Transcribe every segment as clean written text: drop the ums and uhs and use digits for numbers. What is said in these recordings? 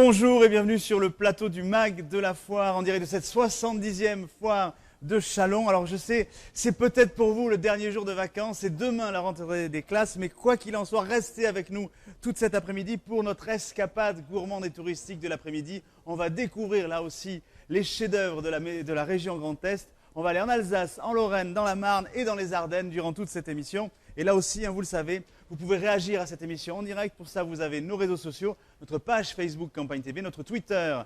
Bonjour et bienvenue sur le plateau du MAG de la foire en direct de cette 70e foire de Châlons. Alors je sais, c'est peut-être pour vous le dernier jour de vacances, c'est demain la rentrée des classes, mais quoi qu'il en soit, restez avec nous toute cet après-midi pour notre escapade gourmande et touristique de l'après-midi. On va découvrir là aussi les chefs-d'œuvre de la région Grand Est. On va aller en Alsace, en Lorraine, dans la Marne et dans les Ardennes durant toute cette émission. Et là aussi, vous le savez, vous pouvez réagir à cette émission en direct. Pour ça, vous avez nos réseaux sociaux, notre page Facebook Campagne TV, notre Twitter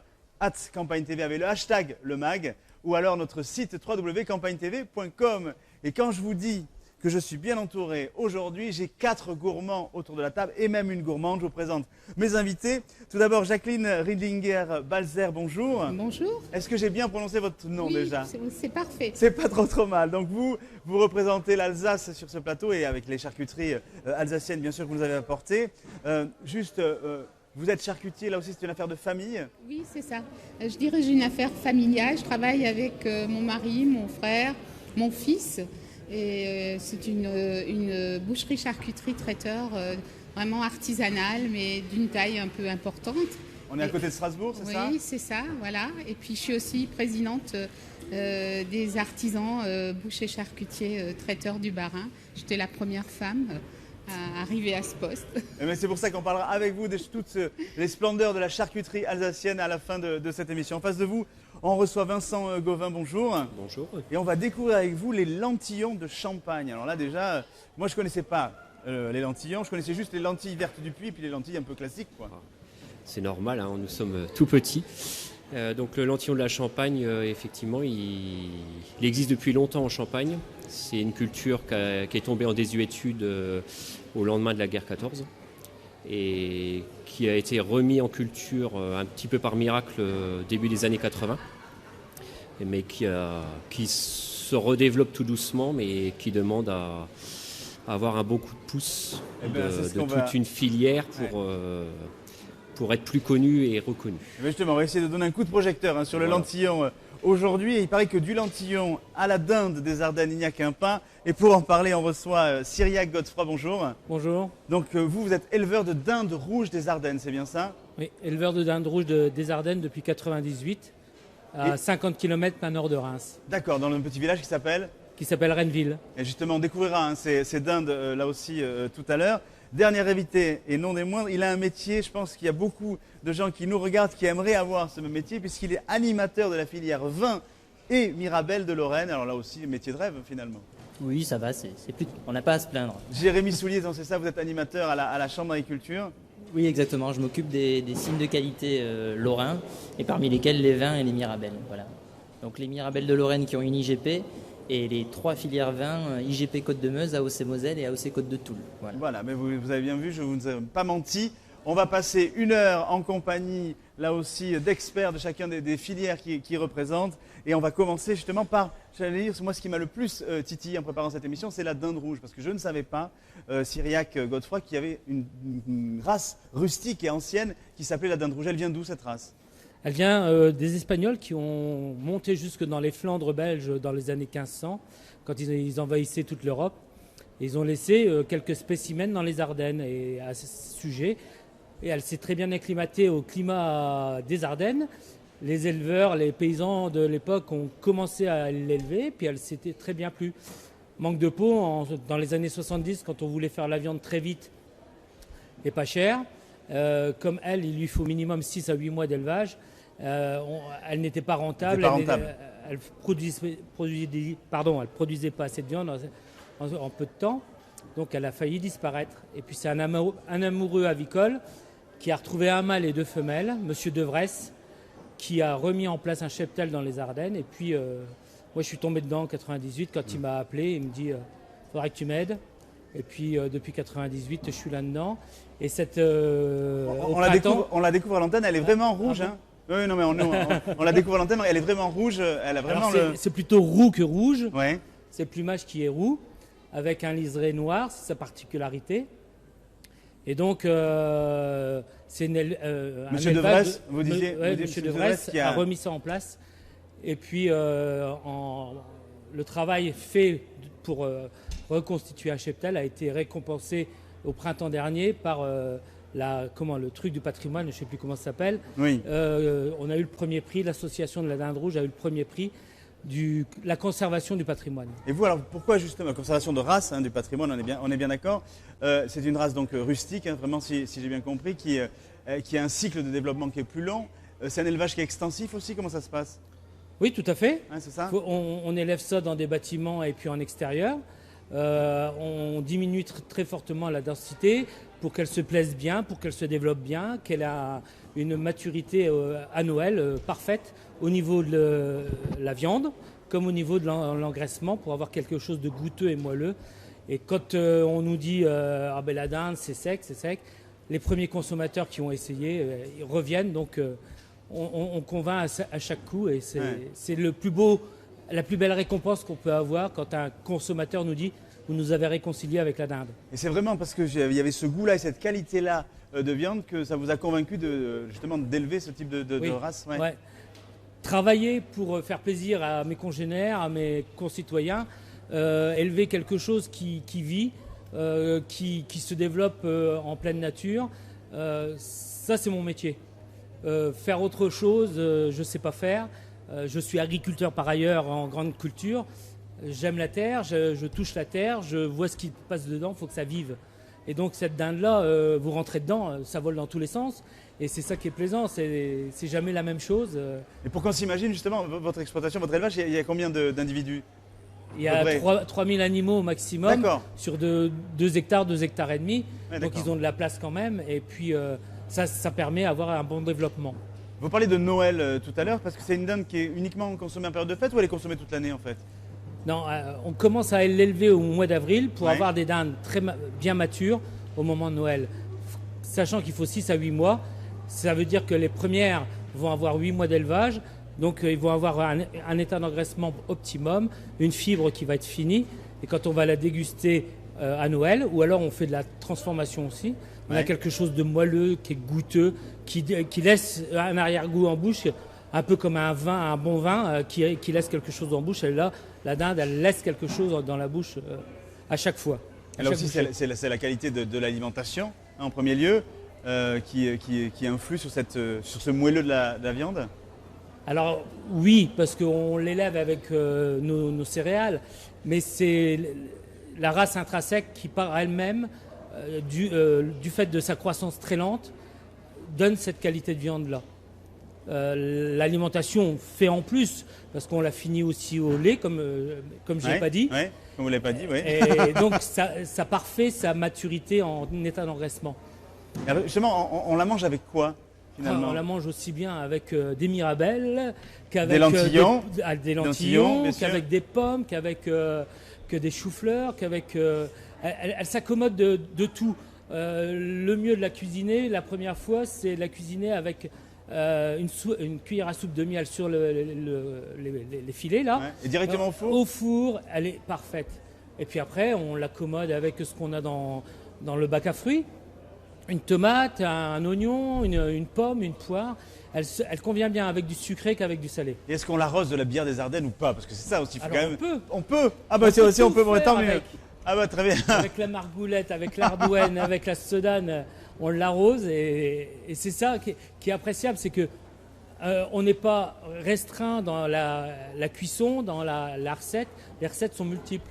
@Campagne TV avec le hashtag le MAG, ou alors notre site www.campagnetv.com. Et quand je vous dis que je suis bien entouré aujourd'hui, j'ai 4 gourmands autour de la table et même une gourmande. Je vous présente mes invités. Tout d'abord, Jacqueline Riedlinger-Balzer, bonjour. Bonjour. Est-ce que j'ai bien prononcé votre nom déjà? C'est parfait. C'est pas trop mal. Donc vous représentez l'Alsace sur ce plateau et avec les charcuteries alsaciennes bien sûr que vous nous avez apportées. Vous êtes charcutier, là aussi c'est une affaire de famille? Oui, c'est ça. Je dirige une affaire familiale. Je travaille avec mon mari, mon frère, mon fils. Et c'est une boucherie-charcuterie traiteur vraiment artisanale, mais d'une taille un peu importante. On est à côté de Strasbourg, c'est ça? Oui, c'est ça, voilà. Et puis je suis aussi présidente des artisans bouchers charcutiers traiteurs du Bas-Rhin. J'étais la première femme à arriver à ce poste. Mais c'est pour ça qu'on parlera avec vous de toutes les splendeurs de la charcuterie alsacienne à la fin de cette émission. En face de vous, on reçoit Vincent Gauvin, bonjour. Bonjour. Et on va découvrir avec vous les lentillons de Champagne. Alors là déjà, moi je ne connaissais pas les lentillons, je connaissais juste les lentilles vertes du Puy et puis les lentilles un peu classiques, quoi. C'est normal, hein, nous sommes tout petits. Donc le lentillon de la Champagne, effectivement, il existe depuis longtemps en Champagne. C'est une culture qui est tombée en désuétude au lendemain de la guerre 14 et qui a été remis en culture un petit peu par miracle début des années 80, mais qui de redéveloppe tout doucement, mais qui demande à avoir un bon coup de pouce toute une filière pour être plus connu et reconnu. Mais justement, on va essayer de donner un coup de projecteur sur le lentillon aujourd'hui. Il paraît que du lentillon à la dinde des Ardennes, il n'y a qu'un pas. Et pour en parler, on reçoit Cyriaque Godefroy, bonjour. Bonjour. Donc vous êtes éleveur de dindes rouges des Ardennes, c'est bien ça? Oui, éleveur de dindes rouges des Ardennes depuis 1998, à 50 km à nord de Reims. D'accord, dans un petit village qui s'appelle Renneville. Et justement, on découvrira ces dindes là aussi tout à l'heure. Dernier invité, et non des moindres, il a un métier, je pense qu'il y a beaucoup de gens qui nous regardent, qui aimeraient avoir ce même métier, puisqu'il est animateur de la filière vin et Mirabelle de Lorraine. Alors là aussi, métier de rêve finalement. Oui, ça va, on n'a pas à se plaindre. Jérémy Soulier, c'est ça, vous êtes animateur à la Chambre d'agriculture? Oui, exactement, je m'occupe des signes de qualité lorrains, et parmi lesquels les vins et les Mirabelles. Voilà. Donc les Mirabelles de Lorraine qui ont une IGP, et les 3 filières vins, IGP Côte de Meuse, AOC Moselle et AOC Côte de Toul. Voilà, mais vous avez bien vu, je ne vous ai pas menti. On va passer 1 heure en compagnie, là aussi, d'experts de chacun des filières qui représentent. Et on va commencer justement par, j'allais dire, moi ce qui m'a le plus titillé en préparant cette émission, c'est la dinde rouge. Parce que je ne savais pas, Cyriaque Godefroy, qu'il y avait une race rustique et ancienne qui s'appelait la dinde rouge. Elle vient d'où cette race? Elle vient des Espagnols qui ont monté jusque dans les Flandres belges dans les années 1500, quand ils envahissaient toute l'Europe. Ils ont laissé quelques spécimens dans les Ardennes et à ce sujet. Et elle s'est très bien acclimatée au climat des Ardennes. Les éleveurs, les paysans de l'époque ont commencé à l'élever, puis elle s'était très bien plu. Manque de peau, dans les années 70, quand on voulait faire la viande très vite et pas cher, comme elle, il lui faut minimum 6 à 8 mois d'élevage. Elle n'était pas rentable. Elle produisait pas assez de viande en peu de temps. Donc elle a failli disparaître. Et puis c'est un amoureux avicole qui a retrouvé un mâle et 2 femelles, Monsieur Devresse, qui a remis en place un cheptel dans les Ardennes. Et puis moi je suis tombé dedans en 98 quand il m'a appelé. Il me dit faudrait que tu m'aides. Et puis depuis 98 je suis là-dedans. Et on la découvre à l'antenne, elle est vraiment rouge. Hein. Oui, non, mais on la découvre à l'antenne, elle est vraiment rouge. Elle a vraiment c'est plutôt roux que rouge. Ouais. C'est le plumage qui est roux, avec un liseré noir, c'est sa particularité. Et donc, c'est Monsieur Devresse, vous disiez Monsieur Devresse a remis ça en place. Et puis, le travail fait pour reconstituer un cheptel a été récompensé au printemps dernier par le truc du patrimoine, je ne sais plus comment ça s'appelle. Oui. On a eu le premier prix, l'association de la dinde rouge a eu le premier prix la conservation du patrimoine. Et vous, alors pourquoi justement la conservation de race du patrimoine, on est bien d'accord. C'est une race donc rustique, vraiment si j'ai bien compris, qui a un cycle de développement qui est plus long. C'est un élevage qui est extensif aussi, comment ça se passe? Oui, tout à fait. C'est ça? On élève ça dans des bâtiments et puis en extérieur. On diminue très fortement la densité pour qu'elle se plaise bien, pour qu'elle se développe bien, qu'elle a une maturité à Noël parfaite au niveau de la viande comme au niveau de l'engraissement pour avoir quelque chose de goûteux et moelleux. Et quand on nous dit la dinde c'est sec, les premiers consommateurs qui ont essayé ils reviennent, donc on convainc à chaque coup et c'est le plus beau, la plus belle récompense qu'on peut avoir quand un consommateur nous dit vous nous avez réconcilié avec la dinde. Et c'est vraiment parce qu'il y avait ce goût-là et cette qualité-là de viande que ça vous a convaincu justement d'élever ce type de race. Ouais. Travailler pour faire plaisir à mes congénères, à mes concitoyens, élever quelque chose qui vit, qui se développe en pleine nature, ça c'est mon métier. Faire autre chose, je ne sais pas faire. Je suis agriculteur par ailleurs en grande culture. J'aime la terre, je touche la terre, je vois ce qui passe dedans, il faut que ça vive. Et donc cette dinde-là, vous rentrez dedans, ça vole dans tous les sens. Et c'est ça qui est plaisant, c'est jamais la même chose. Et pour qu'on s'imagine justement votre exploitation, votre élevage, il y a combien d'individus? Il y a 3000 animaux au maximum sur 2 hectares, 2 hectares et demi. Ouais, donc ils ont de la place quand même. Et puis ça permet d'avoir un bon développement. Vous parlez de Noël tout à l'heure, parce que c'est une dinde qui est uniquement consommée en période de fête ou elle est consommée toute l'année en fait? Non, on commence à l'élever au mois d'avril pour avoir des dindes bien matures au moment de Noël. Sachant qu'il faut 6 à 8 mois, ça veut dire que les premières vont avoir 8 mois d'élevage, donc ils vont avoir un état d'engraissement optimum, une fibre qui va être finie, et quand on va la déguster à Noël, ou alors on fait de la transformation aussi, on a quelque chose de moelleux, qui est goûteux, qui laisse un arrière-goût en bouche, un peu comme un bon vin qui laisse quelque chose en bouche. Là, la dinde, elle laisse quelque chose dans la bouche à chaque fois. Là aussi, c'est la qualité de l'alimentation, en premier lieu, qui influe sur ce moelleux de la viande. Alors oui, parce qu'on l'élève avec nos céréales, mais c'est la race intrinsèque qui par elle-même, du fait de sa croissance très lente, donne cette qualité de viande-là. L'alimentation fait en plus, parce qu'on la finit aussi au lait, comme je l'ai pas dit. Oui, comme vous ne l'avez pas dit, oui. Et donc ça parfait sa maturité en état d'engraissement. Alors justement, on la mange avec quoi finalement? On la mange aussi bien avec des mirabelles qu'avec des lentillons, qu'avec des pommes, qu'avec que des choux-fleurs, qu'avec... elle s'accommode de tout. Le mieux de la cuisiner, la première fois, c'est la cuisiner avec une cuillère à soupe de miel sur les filets, là. Ouais. Et directement au four? Au four, elle est parfaite. Et puis après, on l'accommode avec ce qu'on a dans le bac à fruits. Une tomate, un oignon, une pomme, une poire. Elle convient bien avec du sucré qu'avec du salé. Et est-ce qu'on l'arrose de la bière des Ardennes ou pas? Parce que c'est ça aussi. Alors, on peut. Ah bah c'est aussi on peut. Bon, tant mieux. Ah bah très bien. Avec la margoulette, avec l'ardouenne, avec la sedane, on l'arrose et c'est ça qui est appréciable, c'est que on n'est pas restreint dans la cuisson, dans la recette. Les recettes sont multiples.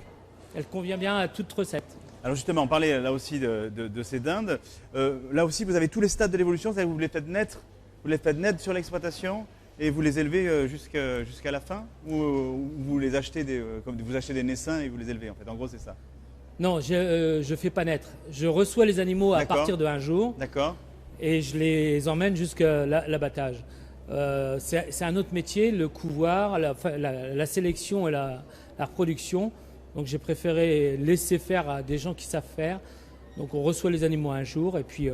Elles conviennent bien à toute recette. Alors justement, on parlait là aussi de ces dindes. Là aussi, vous avez tous les stades de l'évolution, c'est-à-dire que vous les faites naître, sur l'exploitation et vous les élevez jusqu'à la fin, ou vous les achetez comme vous achetez des naissins et vous les élevez en fait. En gros, c'est ça. Non, je ne fais pas naître. Je reçois les animaux à partir de 1 jour. D'accord. Et je les emmène jusqu'à l'abattage. C'est un autre métier, le couvoir, la sélection et la reproduction. Donc j'ai préféré laisser faire à des gens qui savent faire. Donc on reçoit les animaux 1 jour et puis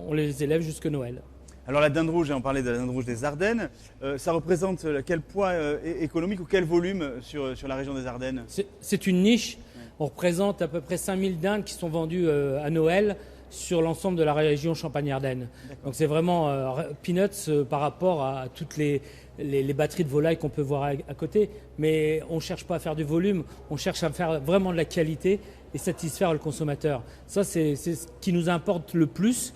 on les élève jusqu'à Noël. Alors la dinde rouge, on parlait de la dinde rouge des Ardennes, ça représente quel poids économique ou quel volume sur la région des Ardennes? C'est une niche. On représente à peu près 5000 dindes qui sont vendues à Noël sur l'ensemble de la région Champagne-Ardenne. Donc c'est vraiment peanuts par rapport à toutes les batteries de volailles qu'on peut voir à côté. Mais on ne cherche pas à faire du volume, on cherche à faire vraiment de la qualité et satisfaire le consommateur. Ça, c'est ce qui nous importe le plus.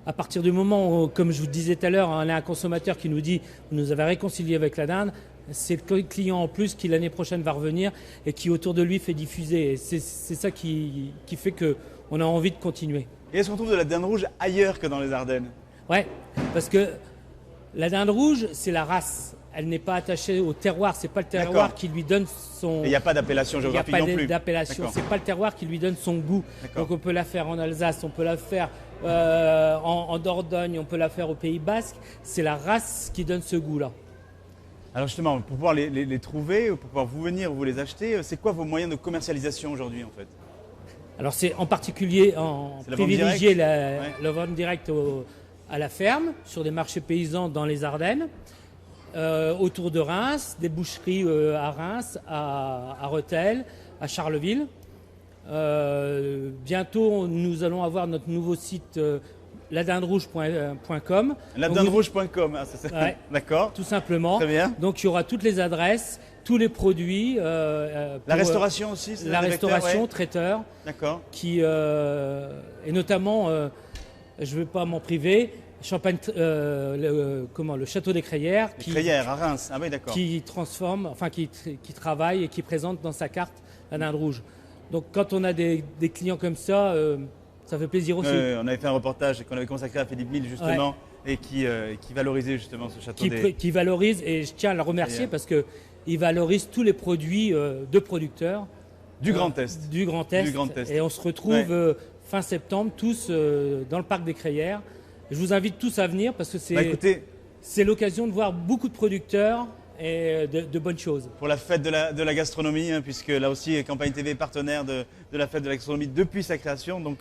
À partir du moment où, comme je vous disais tout à l'heure, on a un consommateur qui nous dit « vous nous avez réconcilié avec la dinde », c'est le client en plus qui l'année prochaine va revenir et qui autour de lui fait diffuser. Et c'est ça qui fait qu'on a envie de continuer. Et est-ce qu'on trouve de la dinde rouge ailleurs que dans les Ardennes? Ouais, parce que la dinde rouge, c'est la race. Elle n'est pas attachée au terroir. C'est pas le terroir D'accord. qui lui donne son. Et il n'y a pas d'appellation Il n'y a géographique pas non plus. d'appellation. D'accord. C'est pas le terroir qui lui donne son goût. D'accord. Donc on peut la faire en Alsace, on peut la faire en Dordogne, on peut la faire au Pays Basque. C'est la race qui donne ce goût-là. Alors justement, pour pouvoir les trouver, pour pouvoir vous venir, vous les acheter, c'est quoi vos moyens de commercialisation aujourd'hui en fait? Alors c'est en particulier C'est la vente privilégier directe. la vente directe à la ferme, sur des marchés paysans dans les Ardennes, autour de Reims, des boucheries à Reims, à Rethel, à Charleville. Bientôt, nous allons avoir notre nouveau site ladinderouge.com. Ladinderouge.com, ah, c'est ça. Ouais. D'accord. Tout simplement. Très bien. Donc il y aura toutes les adresses, tous les produits. La restauration aussi, c'est la des vecteurs, restauration, ouais. traiteur, D'accord. qui et notamment, je ne vais pas m'en priver, Champagne, le château des Crayères, Crayères à Reims. Ah oui, d'accord. qui transforme, enfin qui travaille et qui présente dans sa carte la dinde rouge. Donc quand on a des clients comme ça fait plaisir aussi. On avait fait un reportage qu'on avait consacré à Philippe Mille justement et qui valorisait justement ce château des... Qui valorise, et je tiens à le remercier parce qu'il valorise tous les produits de producteurs. Du Grand Est. Du Grand Est. Du Grand Est. Et on se retrouve fin septembre tous dans le parc des Crayères. Je vous invite tous à venir parce que c'est l'occasion de voir beaucoup de producteurs et de bonnes choses. Pour la fête de la gastronomie, hein, puisque là aussi, Campagne TV est partenaire de la fête de la gastronomie depuis sa création. Donc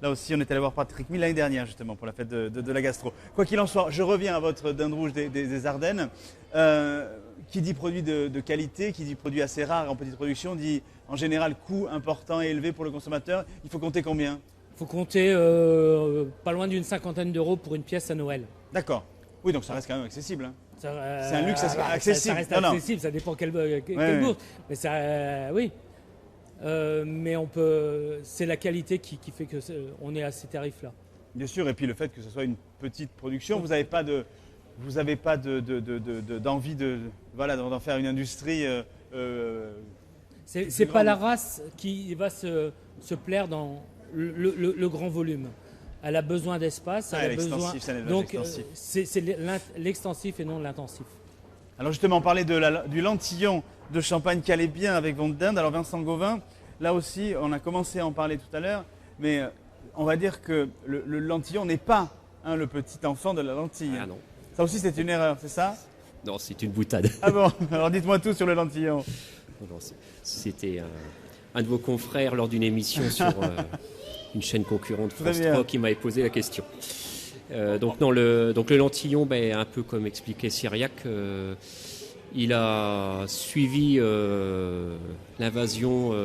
là aussi, on est allé voir Patrick Mille l'année dernière, justement, pour la fête de la gastro. Quoi qu'il en soit, je reviens à votre dinde rouge des Ardennes. Qui dit produit de qualité, qui dit produit assez rare en petite production, dit en général coût important et élevé pour le consommateur. Il faut compter combien? Il faut compter pas loin d'une 50aine d'euros pour une pièce à Noël. D'accord. Oui, donc ça reste quand même accessible. Hein. C'est un luxe accessible. Ça reste accessible, ça dépend quelle bourse. Mais ça, oui. Mais c'est la qualité qui fait que on est à ces tarifs-là. Bien sûr, et puis le fait que ce soit une petite production, vous n'avez pas d'envie d'en faire une industrie. C'est pas la race qui va se plaire dans le grand volume. Elle a besoin d'espace, elle a besoin. Donc c'est l'extensif et non l'intensif. Alors justement, on parlait du lentillon de Champagne qui allait bien avec votre dinde. Alors Vincent Gauvin, là aussi, on a commencé à en parler tout à l'heure, mais on va dire que le lentillon n'est pas le petit enfant de la lentille. Ah non. Ça aussi, c'est une erreur, c'est ça? Non, c'est une boutade. Ah bon? Alors dites-moi tout sur le lentillon. Non, c'était un de vos confrères lors d'une émission sur une chaîne concurrente France 3 qui m'avait posé la question. Donc le lentillon, un peu comme expliquait Cyriac, il a suivi l'invasion,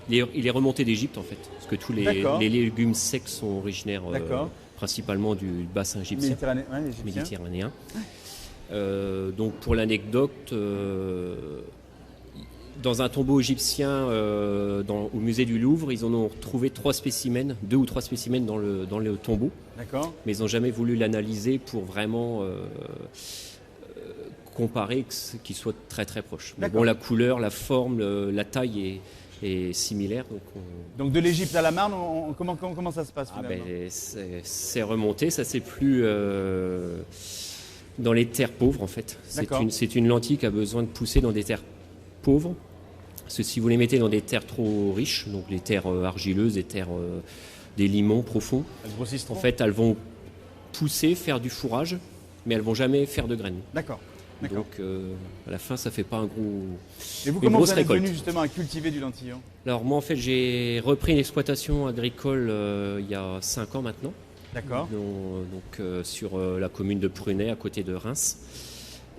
il est remonté d'Égypte en fait, parce que tous les légumes secs sont originaires principalement du bassin égyptien, méditerranéen. Donc pour l'anecdote, dans un tombeau égyptien au musée du Louvre, ils en ont retrouvé 2 ou 3 spécimens dans le tombeau. D'accord. Mais ils n'ont jamais voulu l'analyser pour vraiment comparer qu'ils soient très très proches. Mais bon, la couleur, la forme, la taille est similaire. Donc de l'Égypte à la Marne, comment ça se passe finalement? C'est remonté, ça c'est plus dans les terres pauvres en fait. C'est une lentille qui a besoin de pousser dans des terres pauvres. Parce que si vous les mettez dans des terres trop riches, donc les terres argileuses, des limons profonds, en fait elles vont pousser, faire du fourrage, mais elles vont jamais faire de graines. D'accord. Donc à la fin ça fait pas un gros. Et vous, comment vous êtes venu justement à cultiver du lentillon? Alors moi en fait j'ai repris une exploitation agricole il y a 5 ans maintenant. D'accord. Donc sur la commune de Prunay à côté de Reims.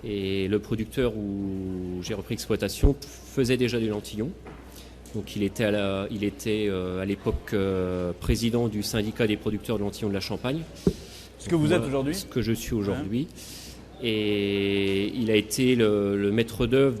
Et le producteur où j'ai repris l'exploitation faisait déjà du lentillon. Donc il était à l'époque président du syndicat des producteurs de lentillons de la Champagne. Ce que vous êtes aujourd'hui? Ce que je suis aujourd'hui. Et il a été le maître d'œuvre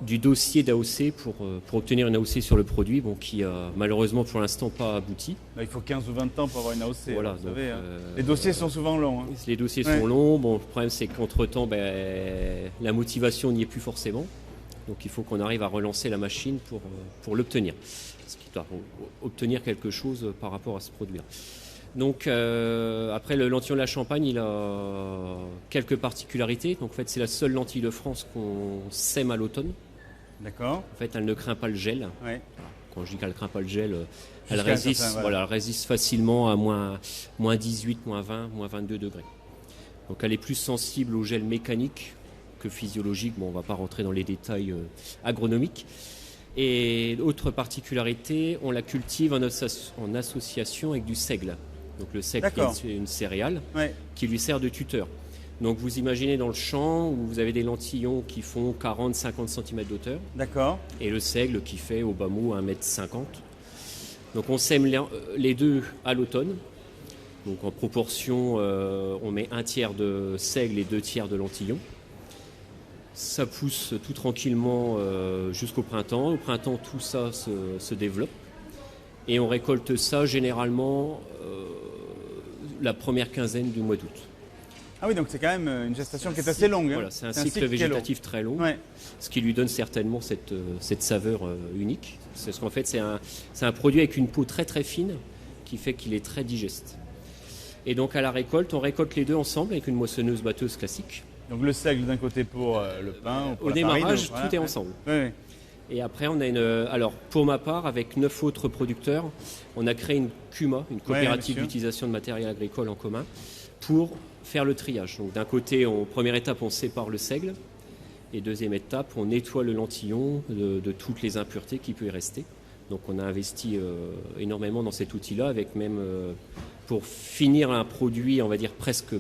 du dossier d'AOC pour obtenir une AOC sur le produit, qui a malheureusement pour l'instant pas abouti. Là, il faut 15 ou 20 ans pour avoir une AOC. Voilà, vous savez, les dossiers sont souvent longs. Hein. Les dossiers sont longs. Bon, le problème c'est qu'entre-temps, la motivation n'y est plus forcément. Donc il faut qu'on arrive à relancer la machine pour l'obtenir. Parce qu'il doit obtenir quelque chose par rapport à ce produit-là. Donc après, le lentillon de la Champagne, il a quelques particularités. Donc en fait, c'est la seule lentille de France qu'on sème à l'automne. D'accord. En fait, elle ne craint pas le gel. Ouais. Quand je dis qu'elle ne craint pas le gel, elle résiste, elle résiste facilement à moins 18, moins 20, moins 22 degrés. Donc elle est plus sensible au gel mécanique que physiologique. Bon, on ne va pas rentrer dans les détails agronomiques. Et autre particularité, on la cultive en association avec du seigle. Donc le seigle, c'est une céréale qui lui sert de tuteur. Donc vous imaginez dans le champ où vous avez des lentillons qui font 40-50 cm d'auteur. D'accord. Et le seigle qui fait au bas mot 1,50 m. Donc on sème les deux à l'automne. Donc en proportion, on met 1/3 de seigle et 2/3 de lentillons. Ça pousse tout tranquillement jusqu'au printemps. Au printemps, tout ça se développe. Et on récolte ça généralement la première quinzaine du mois d'août. Ah oui, donc c'est quand même une gestation qui est assez longue. Voilà, c'est un cycle végétatif très long, ce qui lui donne certainement cette saveur unique. Parce qu'en fait, c'est un produit avec une peau très très fine qui fait qu'il est très digeste. Et donc à la récolte, on récolte les deux ensemble avec une moissonneuse-batteuse classique. Donc le seigle d'un côté pour le pain, ou pour au la démarrage, farine, tout est ensemble. Oui. Et après, on a alors pour ma part, avec 9 autres producteurs, on a créé une CUMA, une coopérative d'utilisation de matériel agricole en commun, pour faire le triage. Donc d'un côté, première étape, on sépare le seigle, et deuxième étape, on nettoie le lentillon de toutes les impuretés qui peuvent y rester. Donc on a investi énormément dans cet outil-là, avec même pour finir un produit, on va dire presque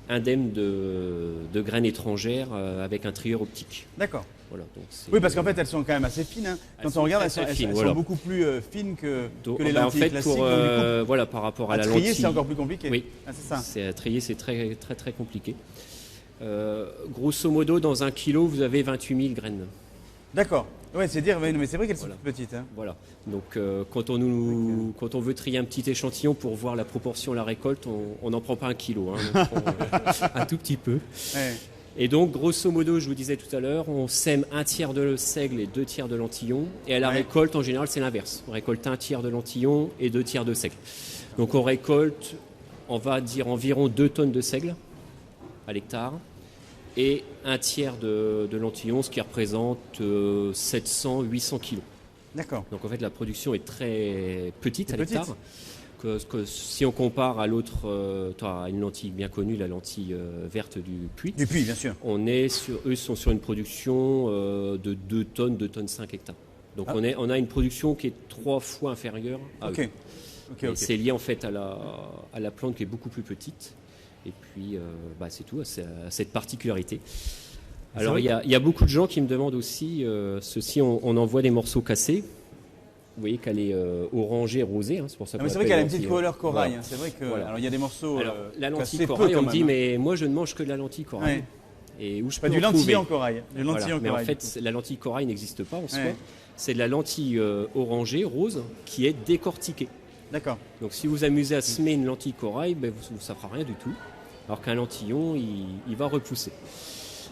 indemne de graines étrangères avec un trieur optique. D'accord. Voilà, donc oui, parce qu'en fait, elles sont quand même assez fines. Hein. Quand on regarde, elles sont beaucoup plus fines que les lentilles classiques. Voilà, par rapport à la lentille. Trier, c'est encore plus compliqué. Oui, c'est ça. À trier, c'est très, très, très compliqué. Grosso modo, dans 1 kilo, vous avez 28 000 graines. D'accord. Oui, c'est dire, mais c'est vrai qu'elles sont petites. Hein. Voilà. Donc, quand on veut trier un petit échantillon pour voir la proportion à la récolte, on n'en prend pas 1 kilo. Hein, on prend un tout petit peu. Ouais. Et donc, grosso modo, je vous disais tout à l'heure, on sème 1/3 de seigle et 2/3 de lentillon. Et à la récolte, en général, c'est l'inverse. On récolte 1/3 de lentillon et 2/3 de seigle. Donc, on récolte, on va dire, environ 2 tonnes de seigle à l'hectare et 1/3 de lentillon, ce qui représente 700-800 kilos. D'accord. Donc, en fait, la production est très petite à l'hectare. Que si on compare à l'autre, à une lentille bien connue, la lentille verte du Puy. Du Puy, bien sûr. Eux sont sur une production de 2 tonnes, 2 tonnes 5 hectares. Donc on a une production qui est 3 fois inférieure à eux. Okay. C'est lié en fait à la plante qui est beaucoup plus petite. Et puis c'est tout, à cette particularité. Alors il y a beaucoup de gens qui me demandent aussi, on envoie des morceaux cassés. Vous voyez qu'elle est orangée, rosée, c'est pour ça. C'est vrai qu'elle a une petite couleur corail. Voilà. C'est vrai que alors il y a des morceaux. Alors, la lentille corail, on me dit mais moi je ne mange que de la lentille corail. Et où je pas du lentillon corail. Mais en fait, la lentille corail n'existe pas en soi. C'est de la lentille orangée, rose, qui est décortiquée. D'accord. Donc si vous amusez à semer une lentille corail, ça ne fera rien du tout. Alors qu'un lentillon, il va repousser.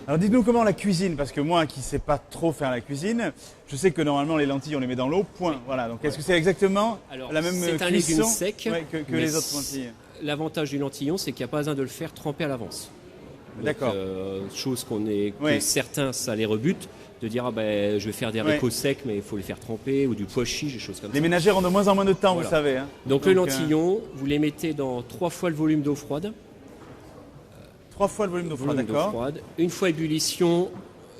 Alors dites-nous comment la cuisine, parce que moi qui ne sais pas trop faire la cuisine, je sais que normalement les lentilles on les met dans l'eau, point. Voilà. Donc est-ce que c'est exactement la même cuisson un légume sec que les autres lentilles? L'avantage du lentillon, c'est qu'il n'y a pas besoin de le faire tremper à l'avance. D'accord. Chose que certains, ça les rebute, de dire je vais faire des haricots secs, mais il faut les faire tremper, ou du pois chiche, des choses comme ça. Les ménagères ont de moins en moins de temps, vous savez. Hein. Donc le lentillon, vous les mettez dans 3 fois le volume d'eau froide. 3 fois le volume d'eau froide, d'accord. Une fois ébullition,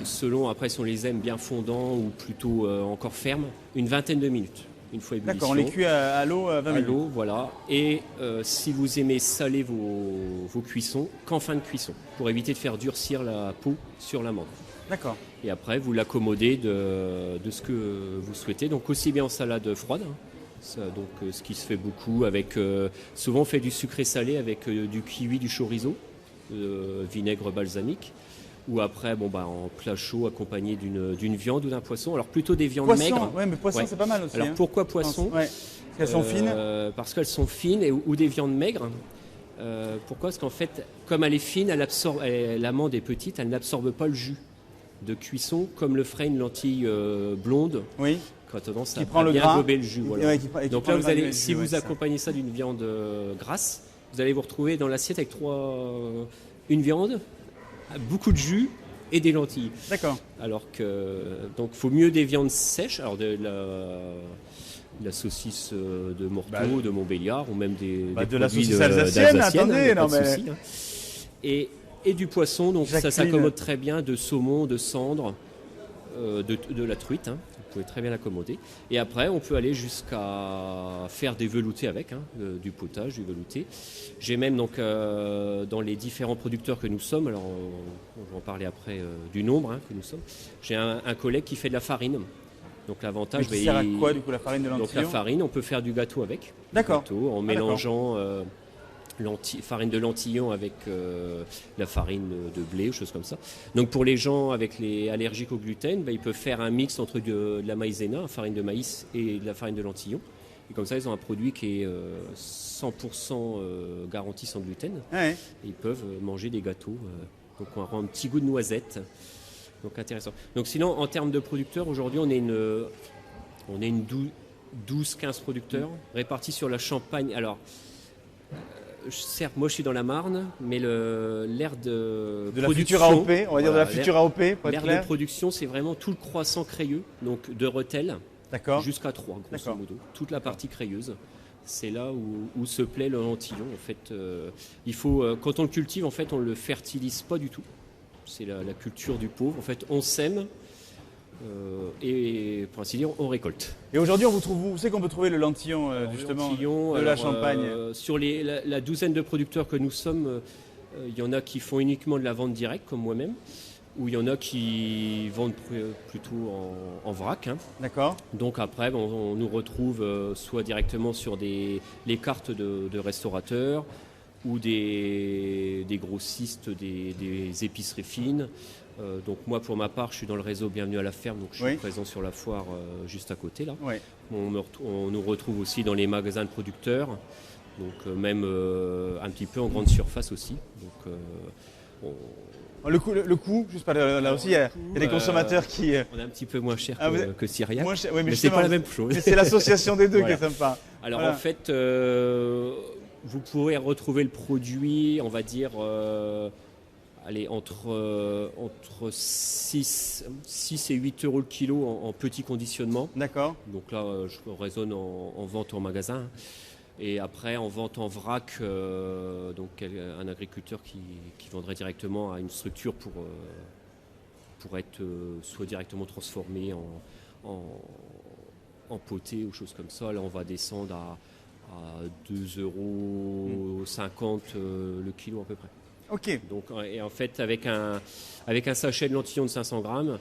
selon après si on les aime bien fondants ou plutôt encore fermes, une vingtaine de minutes. Une fois ébullition. D'accord, on les cuit à l'eau 20 minutes. À l'eau, voilà. Et si vous aimez saler vos cuissons, qu'en fin de cuisson, pour éviter de faire durcir la peau sur l'amande. D'accord. Et après, vous l'accommodez de ce que vous souhaitez. Donc aussi bien en salade froide. Donc ce qui se fait beaucoup avec... souvent on fait du sucré salé avec du kiwi, du chorizo. Vinaigre balsamique, ou après en plat chaud accompagné d'une viande ou d'un poisson. Alors plutôt des viandes Poisson, maigres. ouais, mais poisson, Ouais. c'est pas mal aussi. Alors pourquoi poisson? Ouais. Parce qu'elles sont fines. Parce qu'elles sont fines ou des viandes maigres. Pourquoi? Parce qu'en fait, comme elle est fine, l'amande est petite, elle n'absorbe pas le jus de cuisson comme le ferait une lentille blonde. Oui. Qui a tendance Qui prend le bien gras. gober le jus. Voilà. Ouais, et qui Donc prend là, le gras du si jus, vous ouais, ça. accompagnez ça d'une viande grasse, vous allez vous retrouver dans l'assiette avec une viande, beaucoup de jus et des lentilles. D'accord. Alors que donc faut mieux des viandes sèches, alors de la saucisse de Morteau, de Montbéliard, ou même des de la produits saucisse alsacienne, d'Alsacienne, attendez, y a non, pas de mais- souci, hein. Et du poisson, donc Jacqueline. ça s'accommode très bien de saumon, de cendre, de la truite, hein. Vous pouvez très bien l'accommoder. Et après, on peut aller jusqu'à faire des veloutés avec, hein, du potage, du velouté. J'ai même donc dans les différents producteurs que nous sommes, alors on va en parler après du nombre, hein, que nous sommes, j'ai un collègue qui fait de la farine. Donc l'avantage, Mais qui sert à quoi du coup la farine de donc lentillon? la farine, on peut faire du gâteau avec. D'accord. Du gâteau, en mélangeant farine de lentillon avec la farine de blé ou choses comme ça. Donc pour les gens avec les allergiques au gluten, ils peuvent faire un mix entre de la maïzena, farine de maïs, et de la farine de lentillon. Et comme ça, ils ont un produit qui est 100% garanti sans gluten. Ouais. Et ils peuvent manger des gâteaux. Donc on aura un petit goût de noisette. Donc intéressant. Donc sinon, en termes de producteurs, aujourd'hui, on est une 12-15 producteurs répartis sur la Champagne. Alors, certes, moi je suis dans la Marne, mais l'aire de De la production, future AOP, on va dire de la voilà, future AOP, pour être l'aire de clair. production, c'est vraiment tout le croissant crayeux, donc de Rethel D'accord. jusqu'à Troyes, grosso D'accord. modo. Toute la partie crayeuse. C'est là où se plaît le lentillon. En fait, il faut, quand on le cultive, en fait, on le fertilise pas du tout. C'est la culture du pauvre. En fait, on sème et, pour ainsi dire, on récolte. Et aujourd'hui, on vous trouve où c'est qu'on peut trouver le lentillon, justement, Lentillon, de la alors, Champagne? Sur la douzaine de producteurs que nous sommes, il y en a qui font uniquement de la vente directe, comme moi-même, ou il y en a qui vendent plutôt en vrac, hein. D'accord. Donc après, on nous retrouve soit directement sur les cartes de restaurateurs ou des grossistes des épiceries fines. Donc moi, pour ma part, je suis dans le réseau Bienvenue à la ferme, donc je suis Oui. présent sur la foire juste à côté, là. Ouais. On nous retrouve aussi dans les magasins de producteurs, donc même un petit peu en grande surface aussi. Donc, Le coût, juste pas là aussi, il y a des consommateurs qui. on est un petit peu moins cher Ah, que Syriac, Moi, ouais, mais c'est justement, pas la même chose. mais c'est l'association des deux Voilà. qui est sympa. Alors Voilà. en fait, vous pourrez retrouver le produit, on va dire, entre 6 et 8 euros le kilo en petit conditionnement. D'accord. Donc là, je raisonne en vente en magasin. Et après, en vente en vrac, donc un agriculteur qui vendrait directement à une structure pour être soit directement transformé en poté ou choses comme ça. Là, on va descendre à 2,50 € le kilo à peu près. Ok. Donc, et en fait, avec un sachet de lentillon de 500 grammes,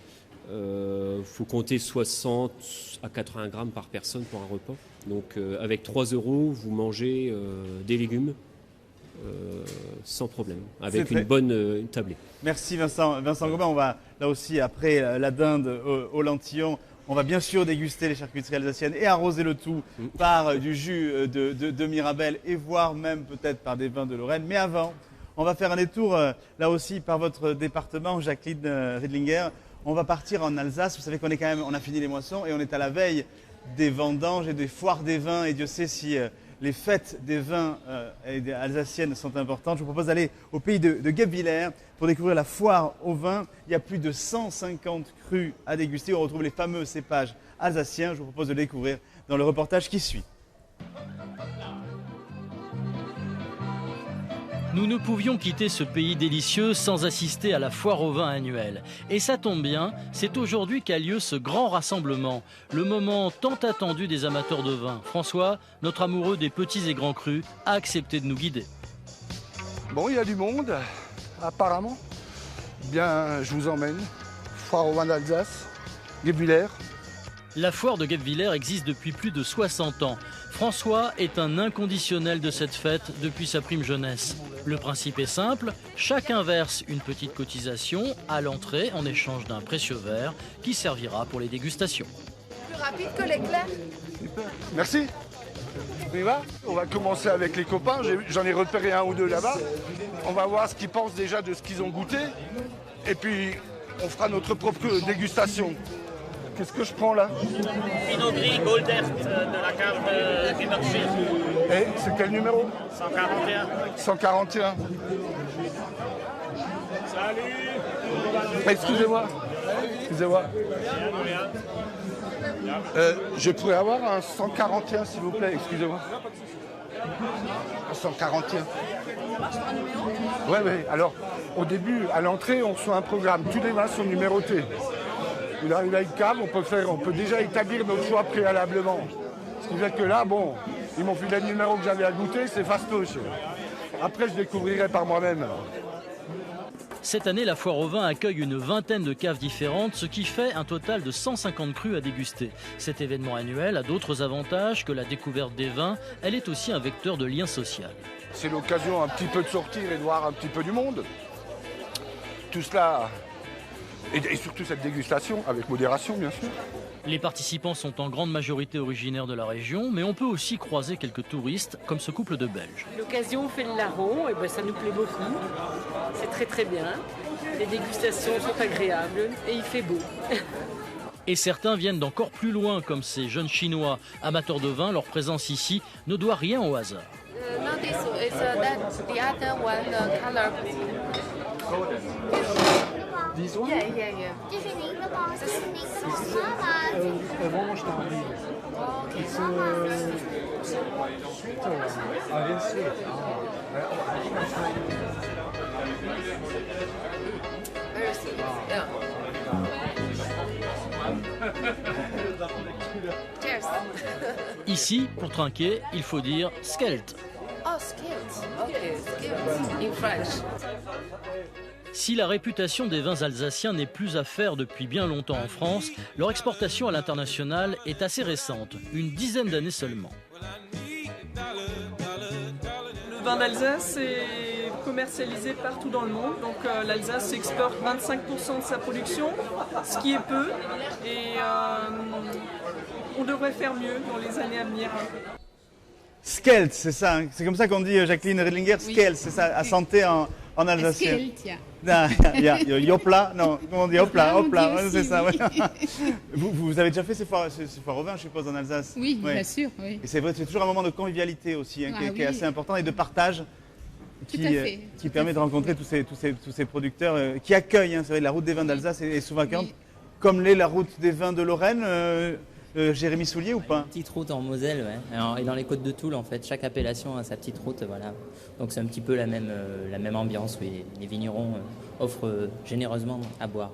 faut compter 60 à 80 grammes par personne pour un repas. Donc avec 3 €, vous mangez des légumes sans problème, avec C'est une bonne tablée. Merci Vincent Gobain. On va là aussi, après la dinde au lentillon, on va bien sûr déguster les charcuteries alsaciennes et arroser le tout par du jus de Mirabelle et voire même peut-être par des vins de Lorraine. Mais avant, on va faire un détour là aussi par votre département, Jacqueline Riedlinger. On va partir en Alsace. Vous savez qu'on est quand même, on a fini les moissons et on est à la veille des vendanges et des foires des vins. Et Dieu sait si les fêtes des vins alsaciennes sont importantes. Je vous propose d'aller au pays de Guebwiller pour découvrir la foire aux vins. Il y a plus de 150 crus à déguster. On retrouve les fameux cépages alsaciens. Je vous propose de le découvrir dans le reportage qui suit. Nous ne pouvions quitter ce pays délicieux sans assister à la foire aux vins annuelle. Et ça tombe bien, c'est aujourd'hui qu'a lieu ce grand rassemblement, le moment tant attendu des amateurs de vin. François, notre amoureux des petits et grands crus, a accepté de nous guider. Bon, il y a du monde, apparemment. Bien, je vous emmène. Foire aux vins d'Alsace, Guebwiller. La foire de Guebwiller existe depuis plus de 60 ans. François est un inconditionnel de cette fête depuis sa prime jeunesse. Le principe est simple, chacun verse une petite cotisation à l'entrée en échange d'un précieux verre qui servira pour les dégustations. Plus rapide que l'éclair. Merci. On y va ? On va commencer avec les copains. J'en ai repéré un ou deux là-bas. On va voir ce qu'ils pensent déjà de ce qu'ils ont goûté. Et puis, on fera notre propre dégustation. Qu'est-ce que je prends là ? Pinot Gris Goldert de la cave du marché. Et c'est quel numéro ? 141. 141. Salut. Excusez-moi. Je pourrais avoir un 141 s'il vous plaît, excusez-moi. Un 141. Ouais. Alors, au début, à l'entrée, on reçoit un programme. Tous les vins sont numérotés. Il arrive à une cave, on peut déjà établir notre choix préalablement. Ce qui fait que là, bon, ils m'ont filé le numéro que j'avais à goûter, c'est fastoche. Après, je découvrirai par moi-même. Cette année, la foire au vin accueille une vingtaine de caves différentes, ce qui fait un total de 150 crus à déguster. Cet événement annuel a d'autres avantages que la découverte des vins. Elle est aussi un vecteur de lien social. C'est l'occasion un petit peu de sortir et de voir un petit peu du monde. Tout cela, et surtout cette dégustation, avec modération bien sûr. Les participants sont en grande majorité originaires de la région, mais on peut aussi croiser quelques touristes, comme ce couple de Belges. L'occasion fait le larron, et ça nous plaît beaucoup. C'est très très bien. Les dégustations sont agréables et il fait beau. Et certains viennent d'encore plus loin, comme ces jeunes Chinois amateurs de vin. Leur présence ici ne doit rien au hasard. This one? Yeah. 这是您的吗？这是您的吗？妈妈。One more time. It's sweet or oh, it's sweet. Very sweet. Yeah. Cheers. Ici, pour trinquer, il faut dire skelt. Oh, skelt. Okay, skelt. In French. Si la réputation des vins alsaciens n'est plus à faire depuis bien longtemps en France, leur exportation à l'international est assez récente, une dizaine d'années seulement. Le vin d'Alsace est commercialisé partout dans le monde, donc l'Alsace exporte 25% de sa production, ce qui est peu, et on devrait faire mieux dans les années à venir. Skelt, c'est ça, hein. C'est comme ça qu'on dit, Jacqueline Redlinger, Skelt, oui. C'est ça, à santé en alsacien. Skelt, Yopla, non, comment on dit Hopla, c'est ça. Ouais. Vous avez déjà fait ces foires au vin, je suppose, en Alsace? Oui, ouais. Bien sûr, oui. Et c'est vrai, c'est toujours un moment de convivialité aussi, hein, qui est assez important, et de partage, qui permet de rencontrer tous ces producteurs qui accueillent, hein, c'est vrai, la route des vins d'Alsace est souvent accueillante, comme l'est la route des vins de Lorraine. Jérémy Soulier ou pas? Petite route en Moselle, ouais. Alors, et dans les côtes de Toul, en fait, chaque appellation a sa petite route, voilà. Donc c'est un petit peu la même ambiance, oui. Les vignerons offrent généreusement à boire.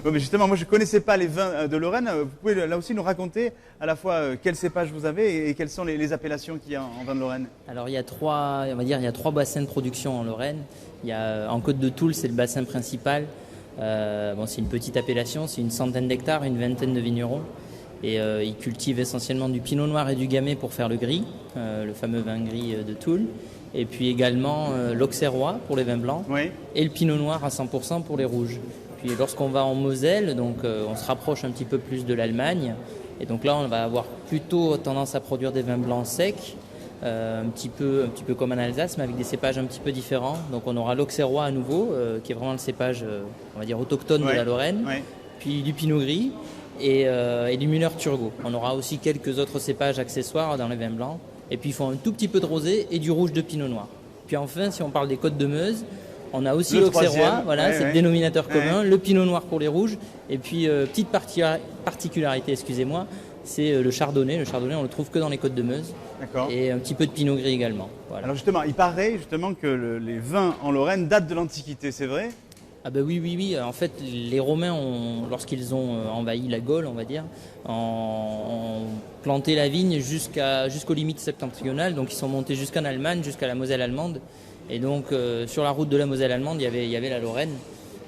Mais justement, moi je ne connaissais pas les vins de Lorraine. Vous pouvez là aussi nous raconter à la fois quels cépages vous avez et quelles sont les appellations qu'il y a en vin de Lorraine? Alors il y a trois bassins de production en Lorraine. Il y a, en côte de Toul, c'est le bassin principal. C'est une petite appellation, c'est une centaine d'hectares, une vingtaine de vignerons. Et ils cultivent essentiellement du pinot noir et du gamay pour faire le gris, le fameux vin gris de Toul. Et puis également l'auxerrois pour les vins blancs, oui. Et le pinot noir à 100% pour les rouges. Puis lorsqu'on va en Moselle, donc, on se rapproche un petit peu plus de l'Allemagne. Et donc là, on va avoir plutôt tendance à produire des vins blancs secs, un petit peu comme en Alsace, mais avec des cépages un petit peu différents. Donc on aura l'auxerrois à nouveau, qui est vraiment le cépage on va dire autochtone de la Lorraine. Oui. Puis du pinot gris. Et du Müller-Thurgau. On aura aussi quelques autres cépages accessoires dans les vins blancs. Et puis il faut un tout petit peu de rosé et du rouge de pinot noir. Puis enfin, si on parle des côtes de Meuse, on a aussi l'auxerrois, voilà, c'est le dénominateur commun, le pinot noir pour les rouges. Et puis petite particularité, excusez-moi, c'est le chardonnay. Le chardonnay, on le trouve que dans les côtes de Meuse. D'accord. Et un petit peu de pinot gris également. Voilà. Alors justement, il paraît que les vins en Lorraine datent de l'Antiquité, c'est vrai ? Ah ben oui. En fait, les Romains, lorsqu'ils ont envahi la Gaule, on va dire, ont planté la vigne jusqu'aux limites septentrionales. Donc ils sont montés jusqu'en Allemagne, jusqu'à la Moselle allemande. Et donc sur la route de la Moselle allemande, il y avait la Lorraine.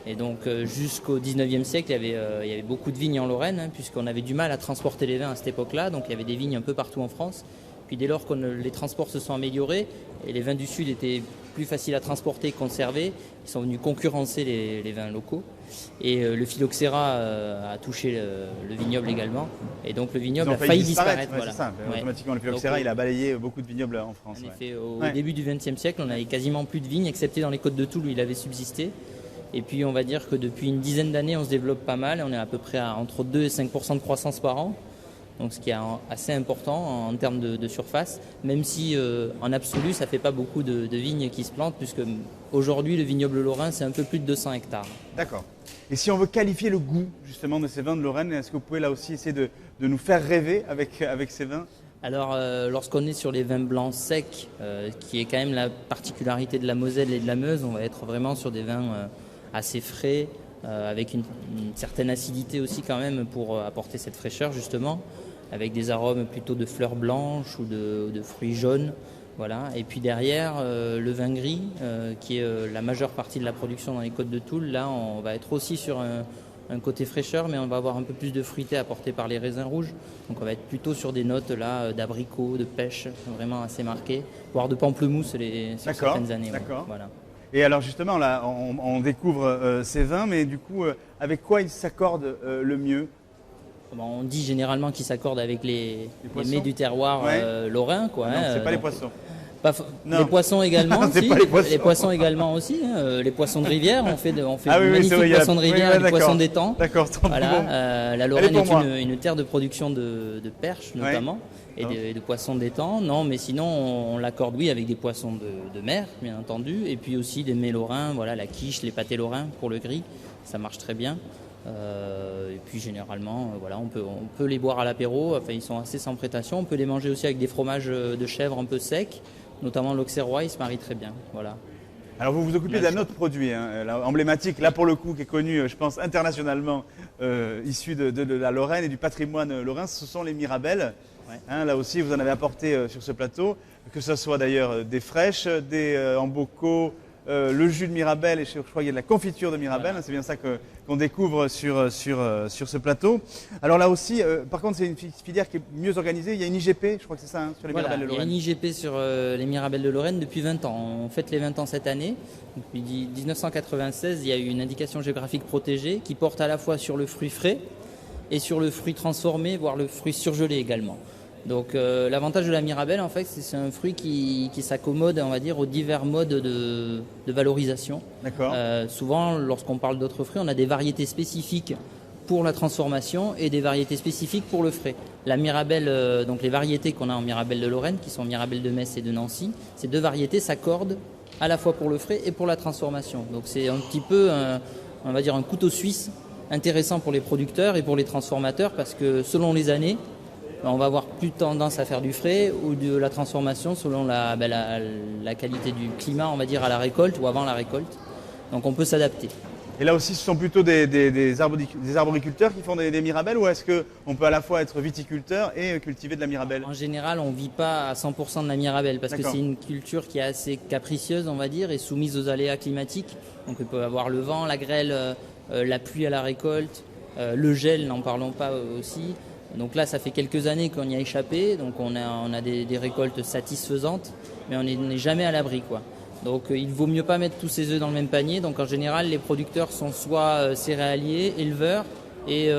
Et donc jusqu'au 19e siècle, il y avait beaucoup de vignes en Lorraine, hein, puisqu'on avait du mal à transporter les vins à cette époque-là. Donc il y avait des vignes un peu partout en France. Puis dès lors que les transports se sont améliorés et les vins du Sud étaient plus faciles à transporter et conserver, ils sont venus concurrencer les vins locaux. Et le phylloxéra a touché le vignoble également. Et donc le vignoble a failli disparaître. Ouais, voilà. C'est ça. Automatiquement, le phylloxéra, il a balayé beaucoup de vignobles en France. En effet, au début du XXe siècle, on n'avait quasiment plus de vignes, excepté dans les côtes de Toul où il avait subsisté. Et puis on va dire que depuis une dizaine d'années, on se développe pas mal. On est à peu près à entre 2 et 5% de croissance par an. Donc ce qui est assez important en termes de surface, même si en absolu ça ne fait pas beaucoup de vignes qui se plantent, puisque aujourd'hui le vignoble lorrain c'est un peu plus de 200 hectares. D'accord. Et si on veut qualifier le goût justement de ces vins de Lorraine, est-ce que vous pouvez là aussi essayer de nous faire rêver avec ces vins ? Alors lorsqu'on est sur les vins blancs secs, qui est quand même la particularité de la Moselle et de la Meuse, on va être vraiment sur des vins assez frais, avec une certaine acidité aussi quand même pour apporter cette fraîcheur justement, avec des arômes plutôt de fleurs blanches ou de fruits jaunes. Voilà. Et puis derrière, le vin gris, qui est la majeure partie de la production dans les côtes de Toul, là on va être aussi sur un côté fraîcheur, mais on va avoir un peu plus de fruité apporté par les raisins rouges. Donc on va être plutôt sur des notes là d'abricot, de pêche, vraiment assez marquées, voire de pamplemousse sur certaines années. D'accord. Voilà. Et alors justement, là, on découvre ces vins, mais du coup, avec quoi ils s'accordent le mieux ? On dit généralement qu'ils s'accordent avec les mets du terroir lorrain. Quoi, non, c'est pas les poissons. Les poissons également aussi. Pas les poissons. Les poissons également aussi. Les poissons de rivière, on fait de magnifiques poissons de rivière et des poissons d'étang. D'accord. Voilà, la Lorraine est une terre de production de perches notamment. Et de poissons d'étang. Non, mais sinon, on l'accorde, oui, avec des poissons de mer, bien entendu. Et puis aussi des mets lorrains, voilà, la quiche, les pâtés lorrains pour le gris. Ça marche très bien. Et puis généralement, voilà, on peut les boire à l'apéro. Enfin, ils sont assez sans prétention. On peut les manger aussi avec des fromages de chèvre un peu secs, notamment l'auxerrois. Ils se marient très bien. Voilà. Alors vous vous occupez d'un autre produit emblématique, là pour le coup, qui est connu, je pense, internationalement, issu de la Lorraine et du patrimoine lorrain. Ce sont les mirabelles. Ouais. Là aussi, vous en avez apporté sur ce plateau, que ce soit d'ailleurs des fraîches, des en bocaux, le jus de mirabelle, et je crois qu'il y a de la confiture de mirabelle. Voilà. C'est bien ça qu'on découvre sur ce plateau. Alors là aussi, par contre, c'est une filière qui est mieux organisée. Il y a une IGP, je crois que c'est ça, sur les mirabelles de Lorraine. Il y a une IGP sur les mirabelles de Lorraine depuis 20 ans. On fête les 20 ans cette année. Depuis 1996, il y a eu une indication géographique protégée qui porte à la fois sur le fruit frais et sur le fruit transformé, voire le fruit surgelé également. Donc l'avantage de la mirabelle, en fait, c'est un fruit qui s'accommode, on va dire, aux divers modes de valorisation. D'accord. Souvent, lorsqu'on parle d'autres fruits, on a des variétés spécifiques pour la transformation et des variétés spécifiques pour le frais. La mirabelle, donc les variétés qu'on a en mirabelle de Lorraine, qui sont mirabelle de Metz et de Nancy, ces deux variétés s'accordent à la fois pour le frais et pour la transformation. Donc c'est un petit peu, on va dire, un couteau suisse intéressant pour les producteurs et pour les transformateurs, parce que selon les années, on va avoir plus tendance à faire du frais ou de la transformation selon la qualité du climat, on va dire, à la récolte ou avant la récolte. Donc on peut s'adapter. Et là aussi, ce sont plutôt des arboriculteurs qui font des mirabelles, ou est-ce qu'on peut à la fois être viticulteur et cultiver de la mirabelle ? En général, on ne vit pas à 100% de la mirabelle, parce que c'est une culture qui est assez capricieuse, on va dire, et soumise aux aléas climatiques. Donc on peut avoir le vent, la grêle, la pluie à la récolte, le gel, n'en parlons pas aussi. Donc là, ça fait quelques années qu'on y a échappé, donc on a des récoltes satisfaisantes, mais on n'est jamais à l'abri, quoi. Donc il vaut mieux pas mettre tous ses œufs dans le même panier. Donc en général, les producteurs sont soit céréaliers, éleveurs, et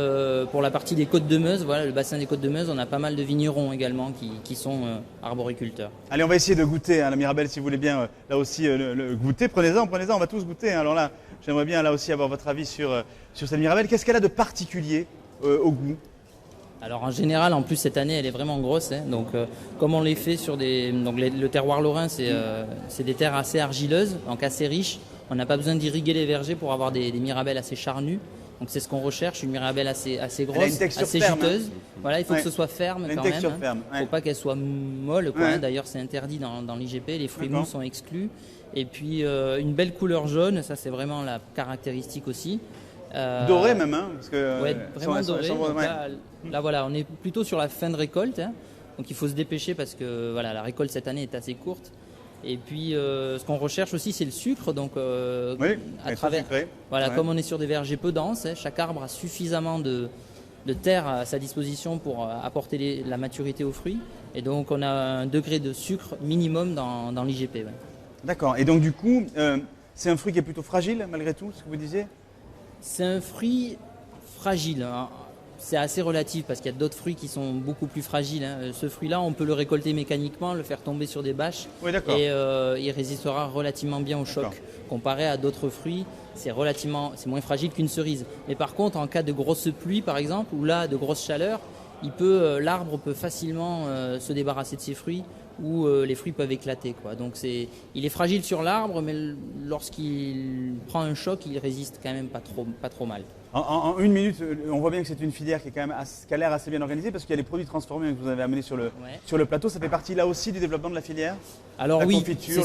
pour la partie des Côtes de Meuse, voilà, le bassin des Côtes de Meuse, on a pas mal de vignerons également qui sont arboriculteurs. Allez, on va essayer de goûter la mirabelle, si vous voulez bien, là aussi, le goûter. Prenez-en, on va tous goûter. Alors là, j'aimerais bien là aussi avoir votre avis sur cette mirabelle. Qu'est-ce qu'elle a de particulier au goût ? Alors en général, en plus cette année, elle est vraiment grosse. Donc comme on les fait sur le terroir lorrain, c'est des terres assez argileuses, donc assez riches. On n'a pas besoin d'irriguer les vergers pour avoir des mirabelles assez charnues. Donc c'est ce qu'on recherche, une mirabelle assez grosse, assez juteuse. Voilà, il faut que ce soit ferme quand même. Il ne faut pas qu'elle soit molle, quoi. D'ailleurs, c'est interdit dans l'IGP. Les fruits mous sont exclus. Et puis une belle couleur jaune, ça c'est vraiment la caractéristique aussi. Doré même, parce que vraiment doré. Là voilà, on est plutôt sur la fin de récolte, donc il faut se dépêcher parce que voilà, la récolte cette année est assez courte. Et puis, ce qu'on recherche aussi, c'est le sucre. Donc, à travers, voilà, comme on est sur des vergers peu denses, chaque arbre a suffisamment de terre à sa disposition pour apporter la maturité aux fruits. Et donc, on a un degré de sucre minimum dans l'IGP. Ouais. D'accord. Et donc, du coup, c'est un fruit qui est plutôt fragile, malgré tout, ce que vous disiez? C'est un fruit fragile. Hein. C'est assez relatif parce qu'il y a d'autres fruits qui sont beaucoup plus fragiles. Hein. Ce fruit-là, on peut le récolter mécaniquement, le faire tomber sur des bâches et il résistera relativement bien au choc. Comparé à d'autres fruits, c'est moins fragile qu'une cerise. Mais par contre, en cas de grosse pluie, par exemple, ou là de grosse chaleur, l'arbre peut facilement se débarrasser de ses fruits ou les fruits peuvent éclater. Quoi. Donc il est fragile sur l'arbre, mais lorsqu'il prend un choc, il résiste quand même pas trop mal. En une minute, on voit bien que c'est une filière qui a l'air assez bien organisée parce qu'il y a des produits transformés que vous avez amenés sur le plateau. Ça fait partie là aussi du développement de la filière? Alors la oui, confiture,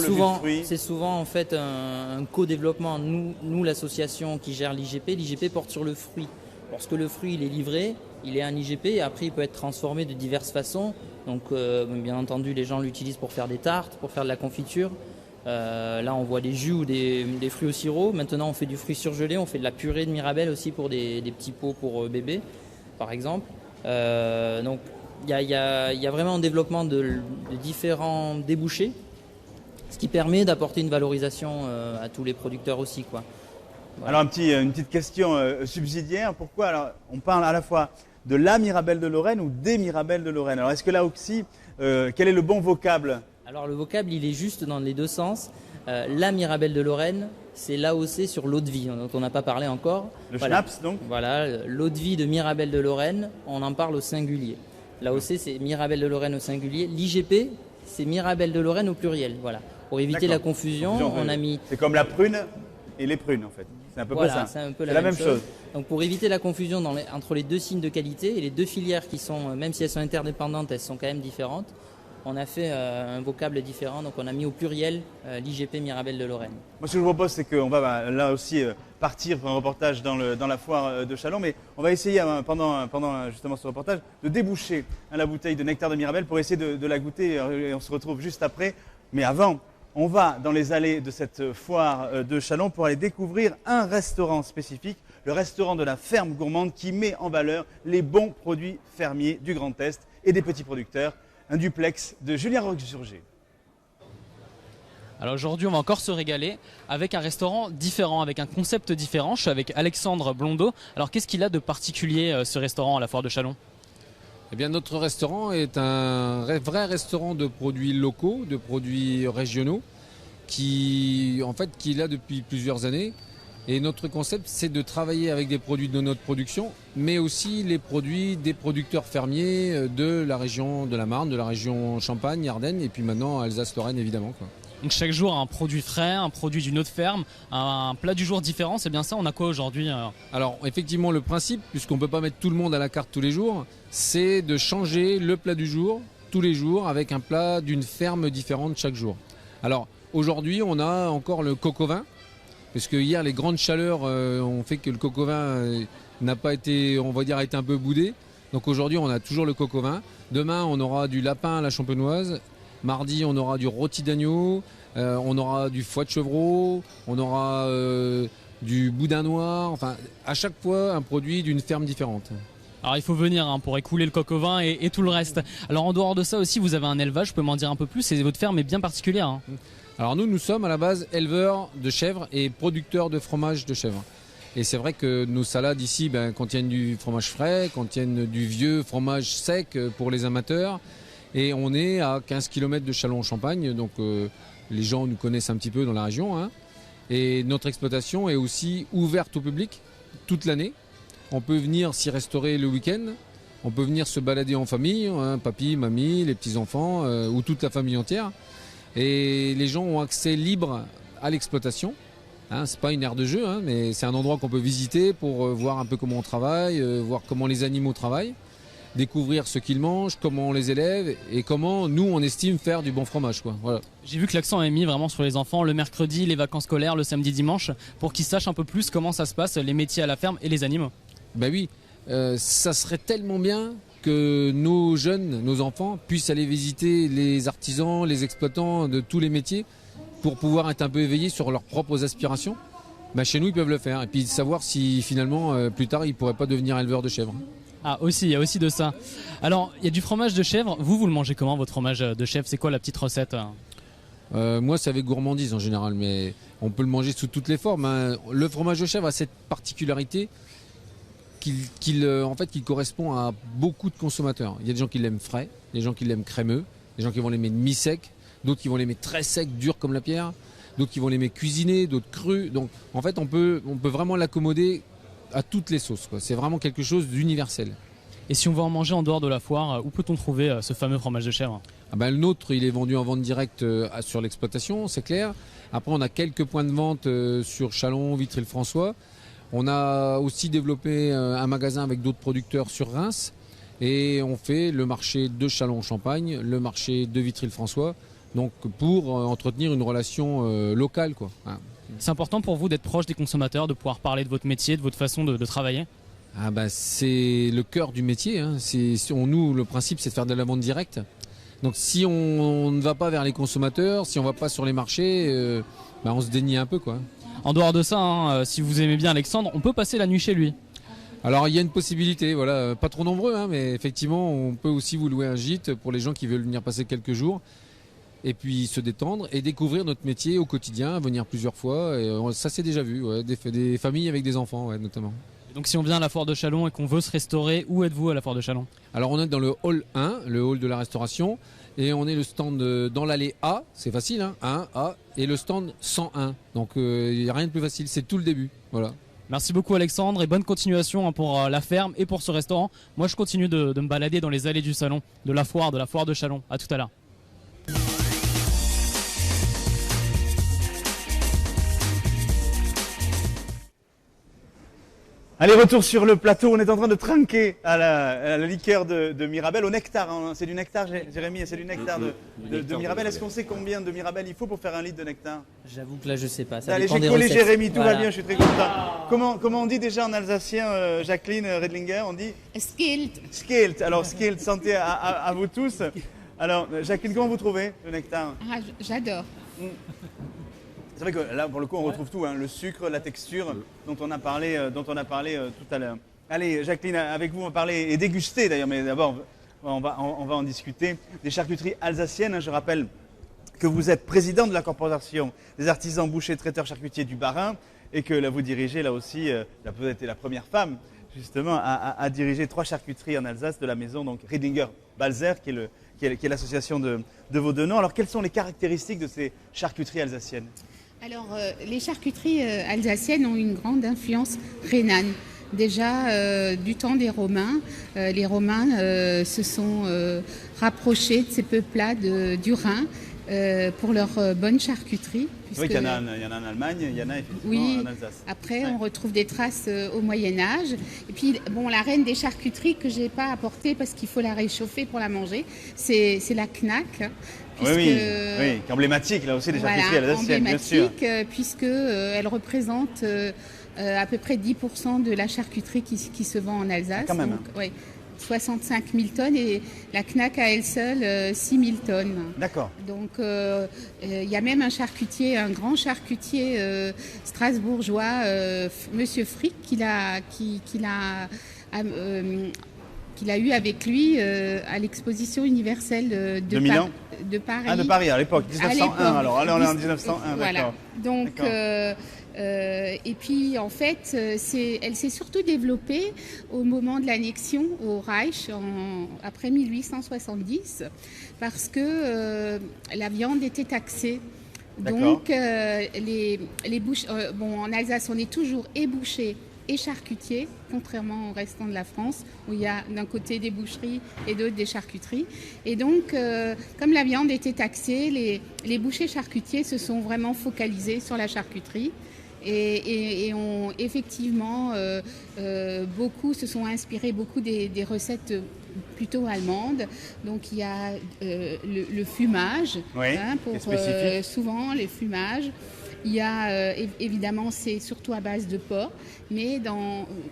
c'est souvent en fait un co-développement. Nous l'association qui gère l'IGP porte sur le fruit. Lorsque le fruit il est livré, il est un IGP et après il peut être transformé de diverses façons. Donc bien entendu les gens l'utilisent pour faire des tartes, pour faire de la confiture. Là on voit des jus ou des fruits au sirop. Maintenant on fait du fruit surgelé, on fait de la purée de mirabelle aussi pour des petits pots pour bébés par exemple. Donc il y a vraiment un développement de différents débouchés, ce qui permet d'apporter une valorisation à tous les producteurs aussi, quoi. Voilà. Alors une petite question subsidiaire, pourquoi alors, on parle à la fois de la Mirabelle de Lorraine ou des Mirabelles de Lorraine? Alors est-ce que là aussi, quel est le bon vocable? Alors le vocable il est juste dans les deux sens. La Mirabelle de Lorraine, c'est l'AOC sur l'eau de vie, dont on n'a pas parlé encore. Le schnapps donc? Voilà, l'eau de vie de Mirabelle de Lorraine, on en parle au singulier. L'AOC c'est Mirabelle de Lorraine au singulier. L'IGP c'est Mirabelle de Lorraine au pluriel. Voilà. Pour éviter la confusion, on a mis... C'est comme la prune et les prunes en fait. C'est à peu près ça. C'est un peu la même chose. Donc pour éviter la confusion entre les deux signes de qualité et les deux filières qui sont, même si elles sont interdépendantes, elles sont quand même différentes, on a fait un vocable différent. Donc on a mis au pluriel l'IGP Mirabelle de Lorraine. Moi ce que je vous propose c'est qu'on va là aussi partir pour un reportage dans la foire de Châlons, mais on va essayer pendant justement ce reportage de déboucher la bouteille de nectar de Mirabelle pour essayer de la goûter et on se retrouve juste après. Mais avant, on va dans les allées de cette foire de Châlons pour aller découvrir un restaurant spécifique, le restaurant de la ferme gourmande qui met en valeur les bons produits fermiers du Grand Est et des petits producteurs. Un duplex de Julien Roquesurgé. Alors aujourd'hui, on va encore se régaler avec un restaurant différent, avec un concept différent. Je suis avec Alexandre Blondeau. Alors qu'est-ce qu'il a de particulier ce restaurant à la foire de Châlons? Eh bien, notre restaurant est un vrai restaurant de produits locaux, de produits régionaux, qui est là depuis plusieurs années. Et notre concept, c'est de travailler avec des produits de notre production, mais aussi les produits des producteurs fermiers de la région de la Marne, de la région Champagne, Ardennes, et puis maintenant Alsace-Lorraine, évidemment, quoi. Donc chaque jour, un produit frais, un produit d'une autre ferme, un plat du jour différent, c'est bien ça? On a quoi aujourd'hui? Alors effectivement, le principe, puisqu'on ne peut pas mettre tout le monde à la carte tous les jours, c'est de changer le plat du jour tous les jours avec un plat d'une ferme différente chaque jour. Alors aujourd'hui, on a encore le coq au vin, parce que hier les grandes chaleurs ont fait que le coq au vin n'a pas été, on va dire, a été un peu boudé. Donc aujourd'hui, on a toujours le coq au vin. Demain, on aura du lapin à la champenoise. Mardi, on aura du rôti d'agneau, on aura du foie de chevreau, on aura du boudin noir. Enfin, à chaque fois, un produit d'une ferme différente. Alors il faut venir pour écouler le coq au vin et tout le reste. Alors en dehors de ça aussi, vous avez un élevage, vous pouvez m'en dire un peu plus, et votre ferme est bien particulière. Alors nous sommes à la base éleveurs de chèvres et producteurs de fromage de chèvre. Et c'est vrai que nos salades ici contiennent du fromage frais, contiennent du vieux fromage sec pour les amateurs. Et on est à 15 km de Châlons-en-Champagne, donc les gens nous connaissent un petit peu dans la région. Hein. Et notre exploitation est aussi ouverte au public toute l'année. On peut venir s'y restaurer le week-end, on peut venir se balader en famille, hein, papy, mamie, les petits-enfants ou toute la famille entière. Et les gens ont accès libre à l'exploitation. Hein, c'est pas une aire de jeu, hein, mais c'est un endroit qu'on peut visiter pour voir un peu comment on travaille, voir comment les animaux travaillent, découvrir ce qu'ils mangent, comment on les élève et comment nous on estime faire du bon fromage, quoi. Voilà. J'ai vu que l'accent est mis vraiment sur les enfants, le mercredi, les vacances scolaires, le samedi, dimanche, pour qu'ils sachent un peu plus comment ça se passe, les métiers à la ferme et les animaux. Ben oui, ça serait tellement bien que nos jeunes, nos enfants, puissent aller visiter les artisans, les exploitants de tous les métiers pour pouvoir être un peu éveillés sur leurs propres aspirations. Chez nous, ils peuvent le faire. Et puis savoir si finalement, plus tard, ils ne pourraient pas devenir éleveurs de chèvres. Ah aussi, il y a aussi de ça. Alors, il y a du fromage de chèvre. Vous le mangez comment, votre fromage de chèvre? C'est quoi la petite recette? Moi, c'est avec gourmandise en général, mais on peut le manger sous toutes les formes, hein. Le fromage de chèvre a cette particularité qu'il correspond à beaucoup de consommateurs. Il y a des gens qui l'aiment frais, des gens qui l'aiment crémeux, des gens qui vont l'aimer demi-sec, d'autres qui vont l'aimer très sec, dur comme la pierre, d'autres qui vont l'aimer cuisiné, d'autres cru. Donc en fait, on peut vraiment l'accommoder à toutes les sauces, quoi. C'est vraiment quelque chose d'universel. Et si on va en manger en dehors de la foire, où peut-on trouver ce fameux fromage de chèvre? Le nôtre, il est vendu en vente directe sur l'exploitation, c'est clair. Après, on a quelques points de vente sur Châlons, Vitry-le-François. On a aussi développé un magasin avec d'autres producteurs sur Reims. Et on fait le marché de Châlons-en-Champagne, le marché de Vitry-le-François, donc pour entretenir une relation locale, quoi. C'est important pour vous d'être proche des consommateurs, de pouvoir parler de votre métier, de votre façon de travailler? C'est le cœur du métier, hein. Nous, le principe, c'est de faire de la vente directe. Donc si on ne va pas vers les consommateurs, si on ne va pas sur les marchés, on se dénie un peu, quoi. En dehors de ça, si vous aimez bien Alexandre, on peut passer la nuit chez lui. Alors il y a une possibilité, voilà, pas trop nombreux, hein, mais effectivement on peut aussi vous louer un gîte pour les gens qui veulent venir passer quelques jours et puis se détendre et découvrir notre métier au quotidien, venir plusieurs fois, et ça c'est déjà vu, ouais, des familles avec des enfants, ouais, notamment. Et donc si on vient à la foire de Châlons et qu'on veut se restaurer, où êtes-vous à la foire de Châlons? Alors on est dans le hall 1, le hall de la restauration, et on est le stand dans l'allée A, c'est facile, hein, 1A, et le stand 101, donc il n'y a rien de plus facile, c'est tout le début, voilà. Merci beaucoup Alexandre et bonne continuation pour la ferme et pour ce restaurant. Moi je continue de me balader dans les allées du salon, de la foire de Châlons. À tout à l'heure. Allez, retour sur le plateau. On est en train de trinquer à la liqueur de Mirabelle, au nectar. Hein. C'est du nectar, Jérémy, c'est du nectar de Mirabelle. Est-ce qu'on sait combien de Mirabelle il faut pour faire un litre de nectar? J'avoue que là, je sais pas. Ça Allez, j'ai collé Jérémy, tout va bien, je suis très content. Comment on dit déjà en alsacien, Jacqueline Redlinger? On dit Skilt. Skilt. Alors, Skilt, santé à vous tous. Alors, Jacqueline, comment vous trouvez le nectar? J'adore. C'est vrai que là, pour le coup, on retrouve tout, hein, le sucre, la texture dont on a parlé tout à l'heure. Allez, Jacqueline, avec vous, on va parler et déguster d'ailleurs, mais d'abord, on va en discuter des charcuteries alsaciennes. Hein. Je rappelle que vous êtes président de la corporation des artisans bouchers, traiteurs, charcutiers du Bas-Rhin et que là, vous dirigez là aussi, vous avez été la première femme justement à diriger 3 charcuteries en Alsace de la maison, donc Riedlinger-Balzer, qui est l'association de vos deux noms. Alors, quelles sont les caractéristiques de ces charcuteries alsaciennes? Alors, les charcuteries alsaciennes ont une grande influence rhénane. Déjà, du temps des Romains, les Romains se sont rapprochés de ces peuplades du Rhin pour leur bonne charcuterie. Oui, qu'il y en a en Allemagne, il y en a effectivement en Alsace. Après, on retrouve des traces au Moyen-Âge. Et puis, la reine des charcuteries que je n'ai pas apportée parce qu'il faut la réchauffer pour la manger, c'est la Knack. Oui, qui est emblématique là aussi des charcuteries alsaciennes, bien sûr. Puisqu'elle représente à peu près 10% de la charcuterie qui se vend en Alsace. Quand même. Donc, 65 000 tonnes et la Knack à elle seule 6 000 tonnes. D'accord. Donc il y a même un grand charcutier strasbourgeois, Monsieur Frick, qu'il a eu avec lui à l'exposition universelle de Milan, de Paris. Ah, de Paris à l'époque, 1901 alors. Allez, on est en 1901, voilà. D'accord. Donc, et puis en fait, elle s'est surtout développée au moment de l'annexion au Reich, après 1870, parce que la viande était taxée. Donc les bouches, en Alsace, on est toujours bouchers et charcutiers, contrairement au restant de la France, où il y a d'un côté des boucheries et d'autre des charcuteries. Et donc, comme la viande était taxée, les bouchers charcutiers se sont vraiment focalisés sur la charcuterie et ont effectivement beaucoup se sont inspirés des recettes plutôt allemandes. Donc il y a le fumage, oui, pour souvent les fumages. Il y a évidemment, c'est surtout à base de porc, mais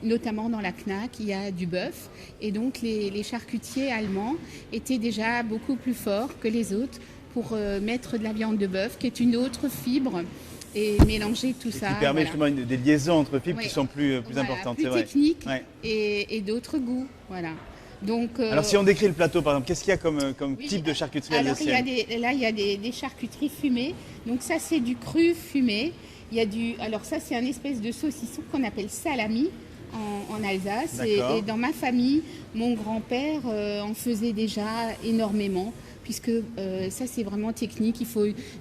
notamment dans la Knack, il y a du bœuf. Et donc les charcutiers allemands étaient déjà beaucoup plus forts que les autres pour mettre de la viande de bœuf, qui est une autre fibre, et mélanger tout ça. Qui permet justement des liaisons entre fibres qui sont plus importantes, plus c'est vrai. techniques et d'autres goûts. Voilà. Donc, alors si on décrit le plateau par exemple, qu'est-ce qu'il y a comme type de charcuterie alsacienne? Là il y a des charcuteries fumées. Donc ça c'est du cru fumé. Il y a alors ça c'est un espèce de saucisson qu'on appelle salami en Alsace. Et dans ma famille, mon grand-père en faisait déjà énormément. Puisque ça c'est vraiment technique,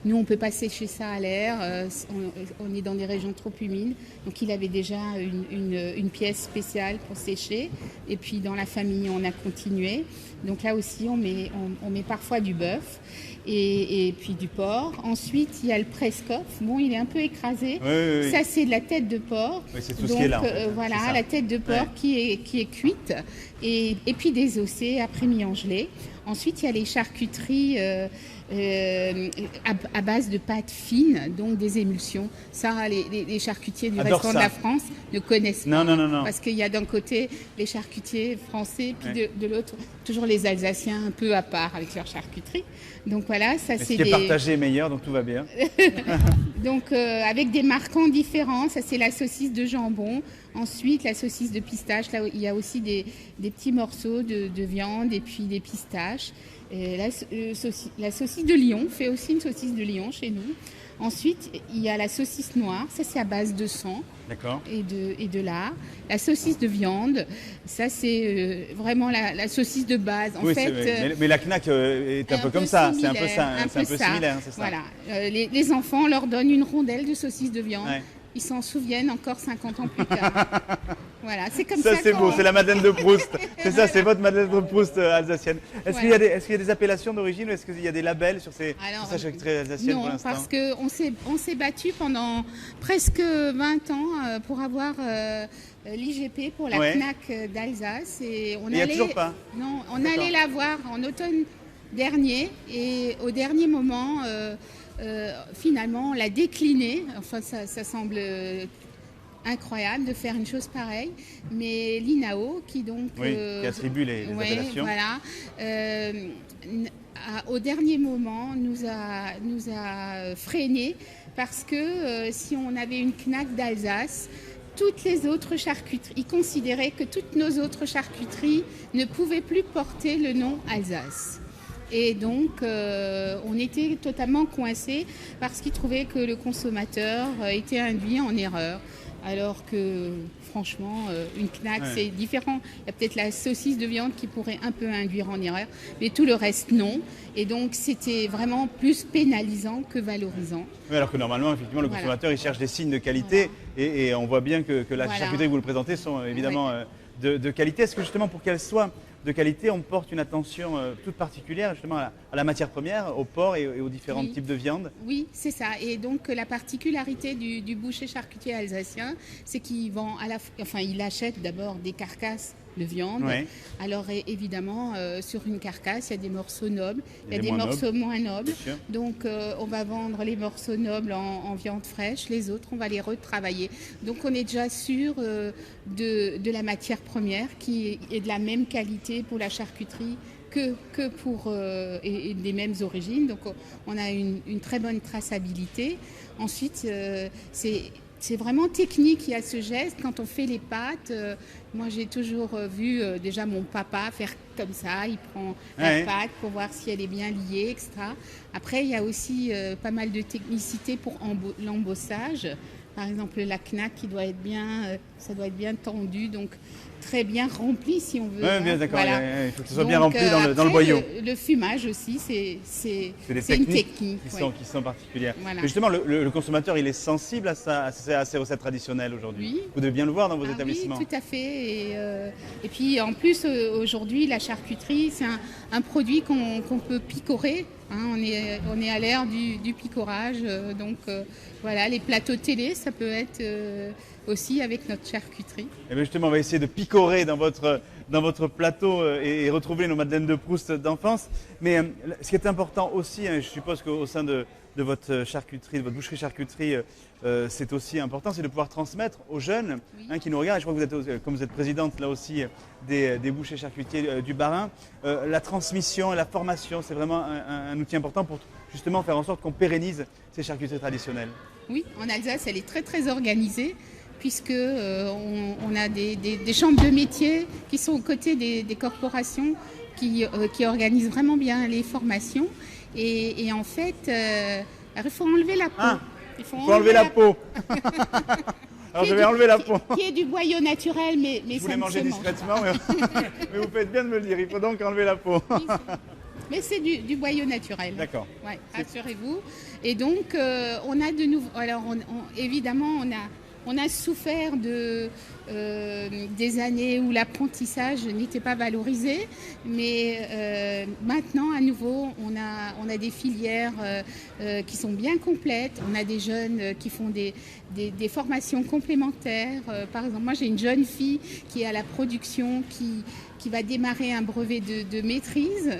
nous on ne peut pas sécher ça à l'air, on est dans des régions trop humides, donc il avait déjà une pièce spéciale pour sécher, et puis dans la famille on a continué, donc là aussi on met parfois du bœuf et puis du porc. Ensuite il y a le Preskopf, bon il est un peu écrasé, oui. Ça c'est de la tête de porc, c'est tout ce qui est là, en fait. Voilà, la tête de porc qui est cuite, et puis désossée après mis en gelée. Ensuite, il y a les charcuteries à base de pâte fine, donc des émulsions. Ça, les charcutiers du restaurant de la France ne connaissent pas. Non. Parce qu'il y a d'un côté les charcutiers français, puis de l'autre, toujours les Alsaciens un peu à part avec leur charcuterie. Donc voilà, ça c'est ce qui est partagé est meilleur, donc tout va bien. Donc avec des marquants différents, ça c'est la saucisse de jambon. Ensuite, la saucisse de pistache, là il y a aussi des petits morceaux de viande et puis des pistaches. Et la saucisse de Lyon, fait aussi une saucisse de Lyon chez nous. Ensuite, il y a la saucisse noire, ça c'est à base de sang et de lard. La saucisse de viande, ça c'est vraiment la saucisse de base. En fait, mais la Knack est un peu comme ça, c'est un peu similaire, c'est ça. Voilà, les enfants, on leur donne une rondelle de saucisse de viande. Ouais. Ils s'en souviennent encore 50 ans plus tard. Voilà, c'est comme ça. Ça, c'est beau, c'est la Madeleine de Proust. C'est ça, c'est votre Madeleine de Proust alsacienne. Est-ce qu'il y a des appellations d'origine ou est-ce qu'il y a des labels sur ces charcuteries alsaciennes pour l'instant? Non, parce qu'on s'est battu pendant presque 20 ans pour avoir l'IGP pour la Knack d'Alsace. Et il n'y a toujours pas? Non, on allait la voir en automne dernier et au dernier moment... finalement, on l'a décliné. Enfin, ça semble incroyable de faire une chose pareille. Mais l'INAO, qui donc... qui attribue les appellations. Voilà. Au dernier moment, nous a freiné parce que si on avait une Knack d'Alsace, toutes les autres charcuteries, ils considéraient que toutes nos autres charcuteries ne pouvaient plus porter le nom Alsace. Et donc, on était totalement coincés parce qu'ils trouvaient que le consommateur était induit en erreur. Alors que, franchement, une Knack, c'est différent. Il y a peut-être la saucisse de viande qui pourrait un peu induire en erreur, mais tout le reste, non. Et donc, c'était vraiment plus pénalisant que valorisant. Oui, alors que normalement, effectivement, le consommateur, il cherche des signes de qualité. Et on voit bien que la charcuterie que vous le présentez sont évidemment de qualité. Est-ce que justement, pour qu'elle soit de qualité, on porte une attention toute particulière justement à la matière première, au porc et aux différents types de viande? Oui, c'est ça. Et donc la particularité du boucher charcutier alsacien, c'est qu'il il achète d'abord des carcasses de viande. Ouais. Alors évidemment, sur une carcasse, il y a des morceaux nobles, il y a des morceaux moins nobles. Donc on va vendre les morceaux nobles en viande fraîche, les autres, on va les retravailler. Donc on est déjà sûr de la matière première qui est de la même qualité pour la charcuterie que pour et des mêmes origines. Donc on a une très bonne traçabilité. Ensuite, c'est vraiment technique, il y a ce geste. Quand on fait les pâtes, moi j'ai toujours vu déjà mon papa faire comme ça, il prend la pâte pour voir si elle est bien liée, etc. Après, il y a aussi pas mal de technicité pour l'embossage. Par exemple, la Knack qui doit être ça doit être bien tendu, donc très bien rempli si on veut. Oui, bien d'accord, il faut que ce soit bien rempli dans le boyau. Le fumage aussi, c'est une technique. Qui sont particulières. Voilà. Mais justement, le consommateur, il est sensible à ces recettes traditionnelles aujourd'hui. Oui. Vous devez bien le voir dans vos établissements. Oui, tout à fait. Et puis en plus, aujourd'hui, la charcuterie, c'est un produit qu'on peut picorer. Hein, on est à l'ère du picorage, donc voilà, les plateaux télé, ça peut être aussi avec notre charcuterie. Et bien justement, on va essayer de picorer dans votre plateau et retrouver nos madeleines de Proust d'enfance. Mais ce qui est important aussi, je suppose qu'au sein de de votre charcuterie, de votre boucherie-charcuterie, c'est aussi important, c'est de pouvoir transmettre aux jeunes qui nous regardent. Je crois que vous êtes, comme vous êtes présidente là aussi des bouchers charcutiers du Bas-Rhin, la transmission et la formation, c'est vraiment un outil important pour justement faire en sorte qu'on pérennise ces charcuteries traditionnelles. Oui, en Alsace, elle est très très organisée puisque on a des chambres de métiers qui sont aux côtés des corporations qui organisent vraiment bien les formations. Et en fait, il faut enlever la peau. Il faut enlever la peau. Alors je vais enlever la peau. Qui est du boyau naturel, mais je voulais manger discrètement, mais vous faites bien de me le dire. Il faut donc enlever la peau. Mais c'est du boyau naturel. D'accord. Ouais, rassurez-vous. Et donc, on a de nouveau. Alors, évidemment, on a souffert des années où l'apprentissage n'était pas valorisé, mais maintenant, à nouveau, on a des filières qui sont bien complètes. On a des jeunes qui font des formations complémentaires. Par exemple, moi, j'ai une jeune fille qui est à la production, qui va démarrer un brevet de maîtrise.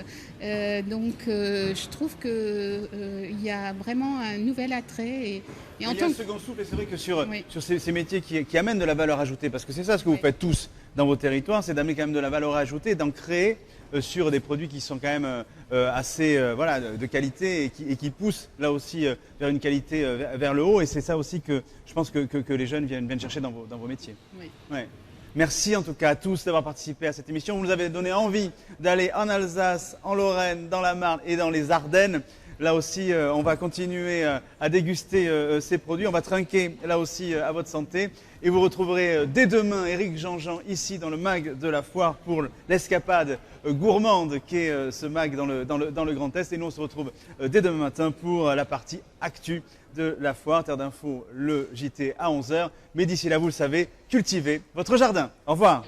Donc, je trouve qu'il y a vraiment un nouvel attrait. Il y a un second souffle, et c'est vrai que sur ces métiers qui amènent de la valeur ajoutée, parce que c'est ça ce que vous faites tous dans vos territoires, c'est d'amener quand même de la valeur ajoutée, d'en créer sur des produits qui sont quand même assez de qualité et qui poussent là aussi vers une qualité vers le haut. Et c'est ça aussi que je pense que les jeunes viennent chercher dans vos métiers. Oui. Ouais. Merci en tout cas à tous d'avoir participé à cette émission. Vous nous avez donné envie d'aller en Alsace, en Lorraine, dans la Marne et dans les Ardennes. Là aussi, on va continuer à déguster ces produits. On va trinquer là aussi à votre santé. Et vous retrouverez dès demain Éric Jean-Jean ici dans le MAG de la Foire pour l'escapade gourmande qu'est ce MAG dans le Grand Est. Et nous, on se retrouve dès demain matin pour la partie actu de la Foire. Terre d'info, le JT à 11h. Mais d'ici là, vous le savez, cultivez votre jardin. Au revoir.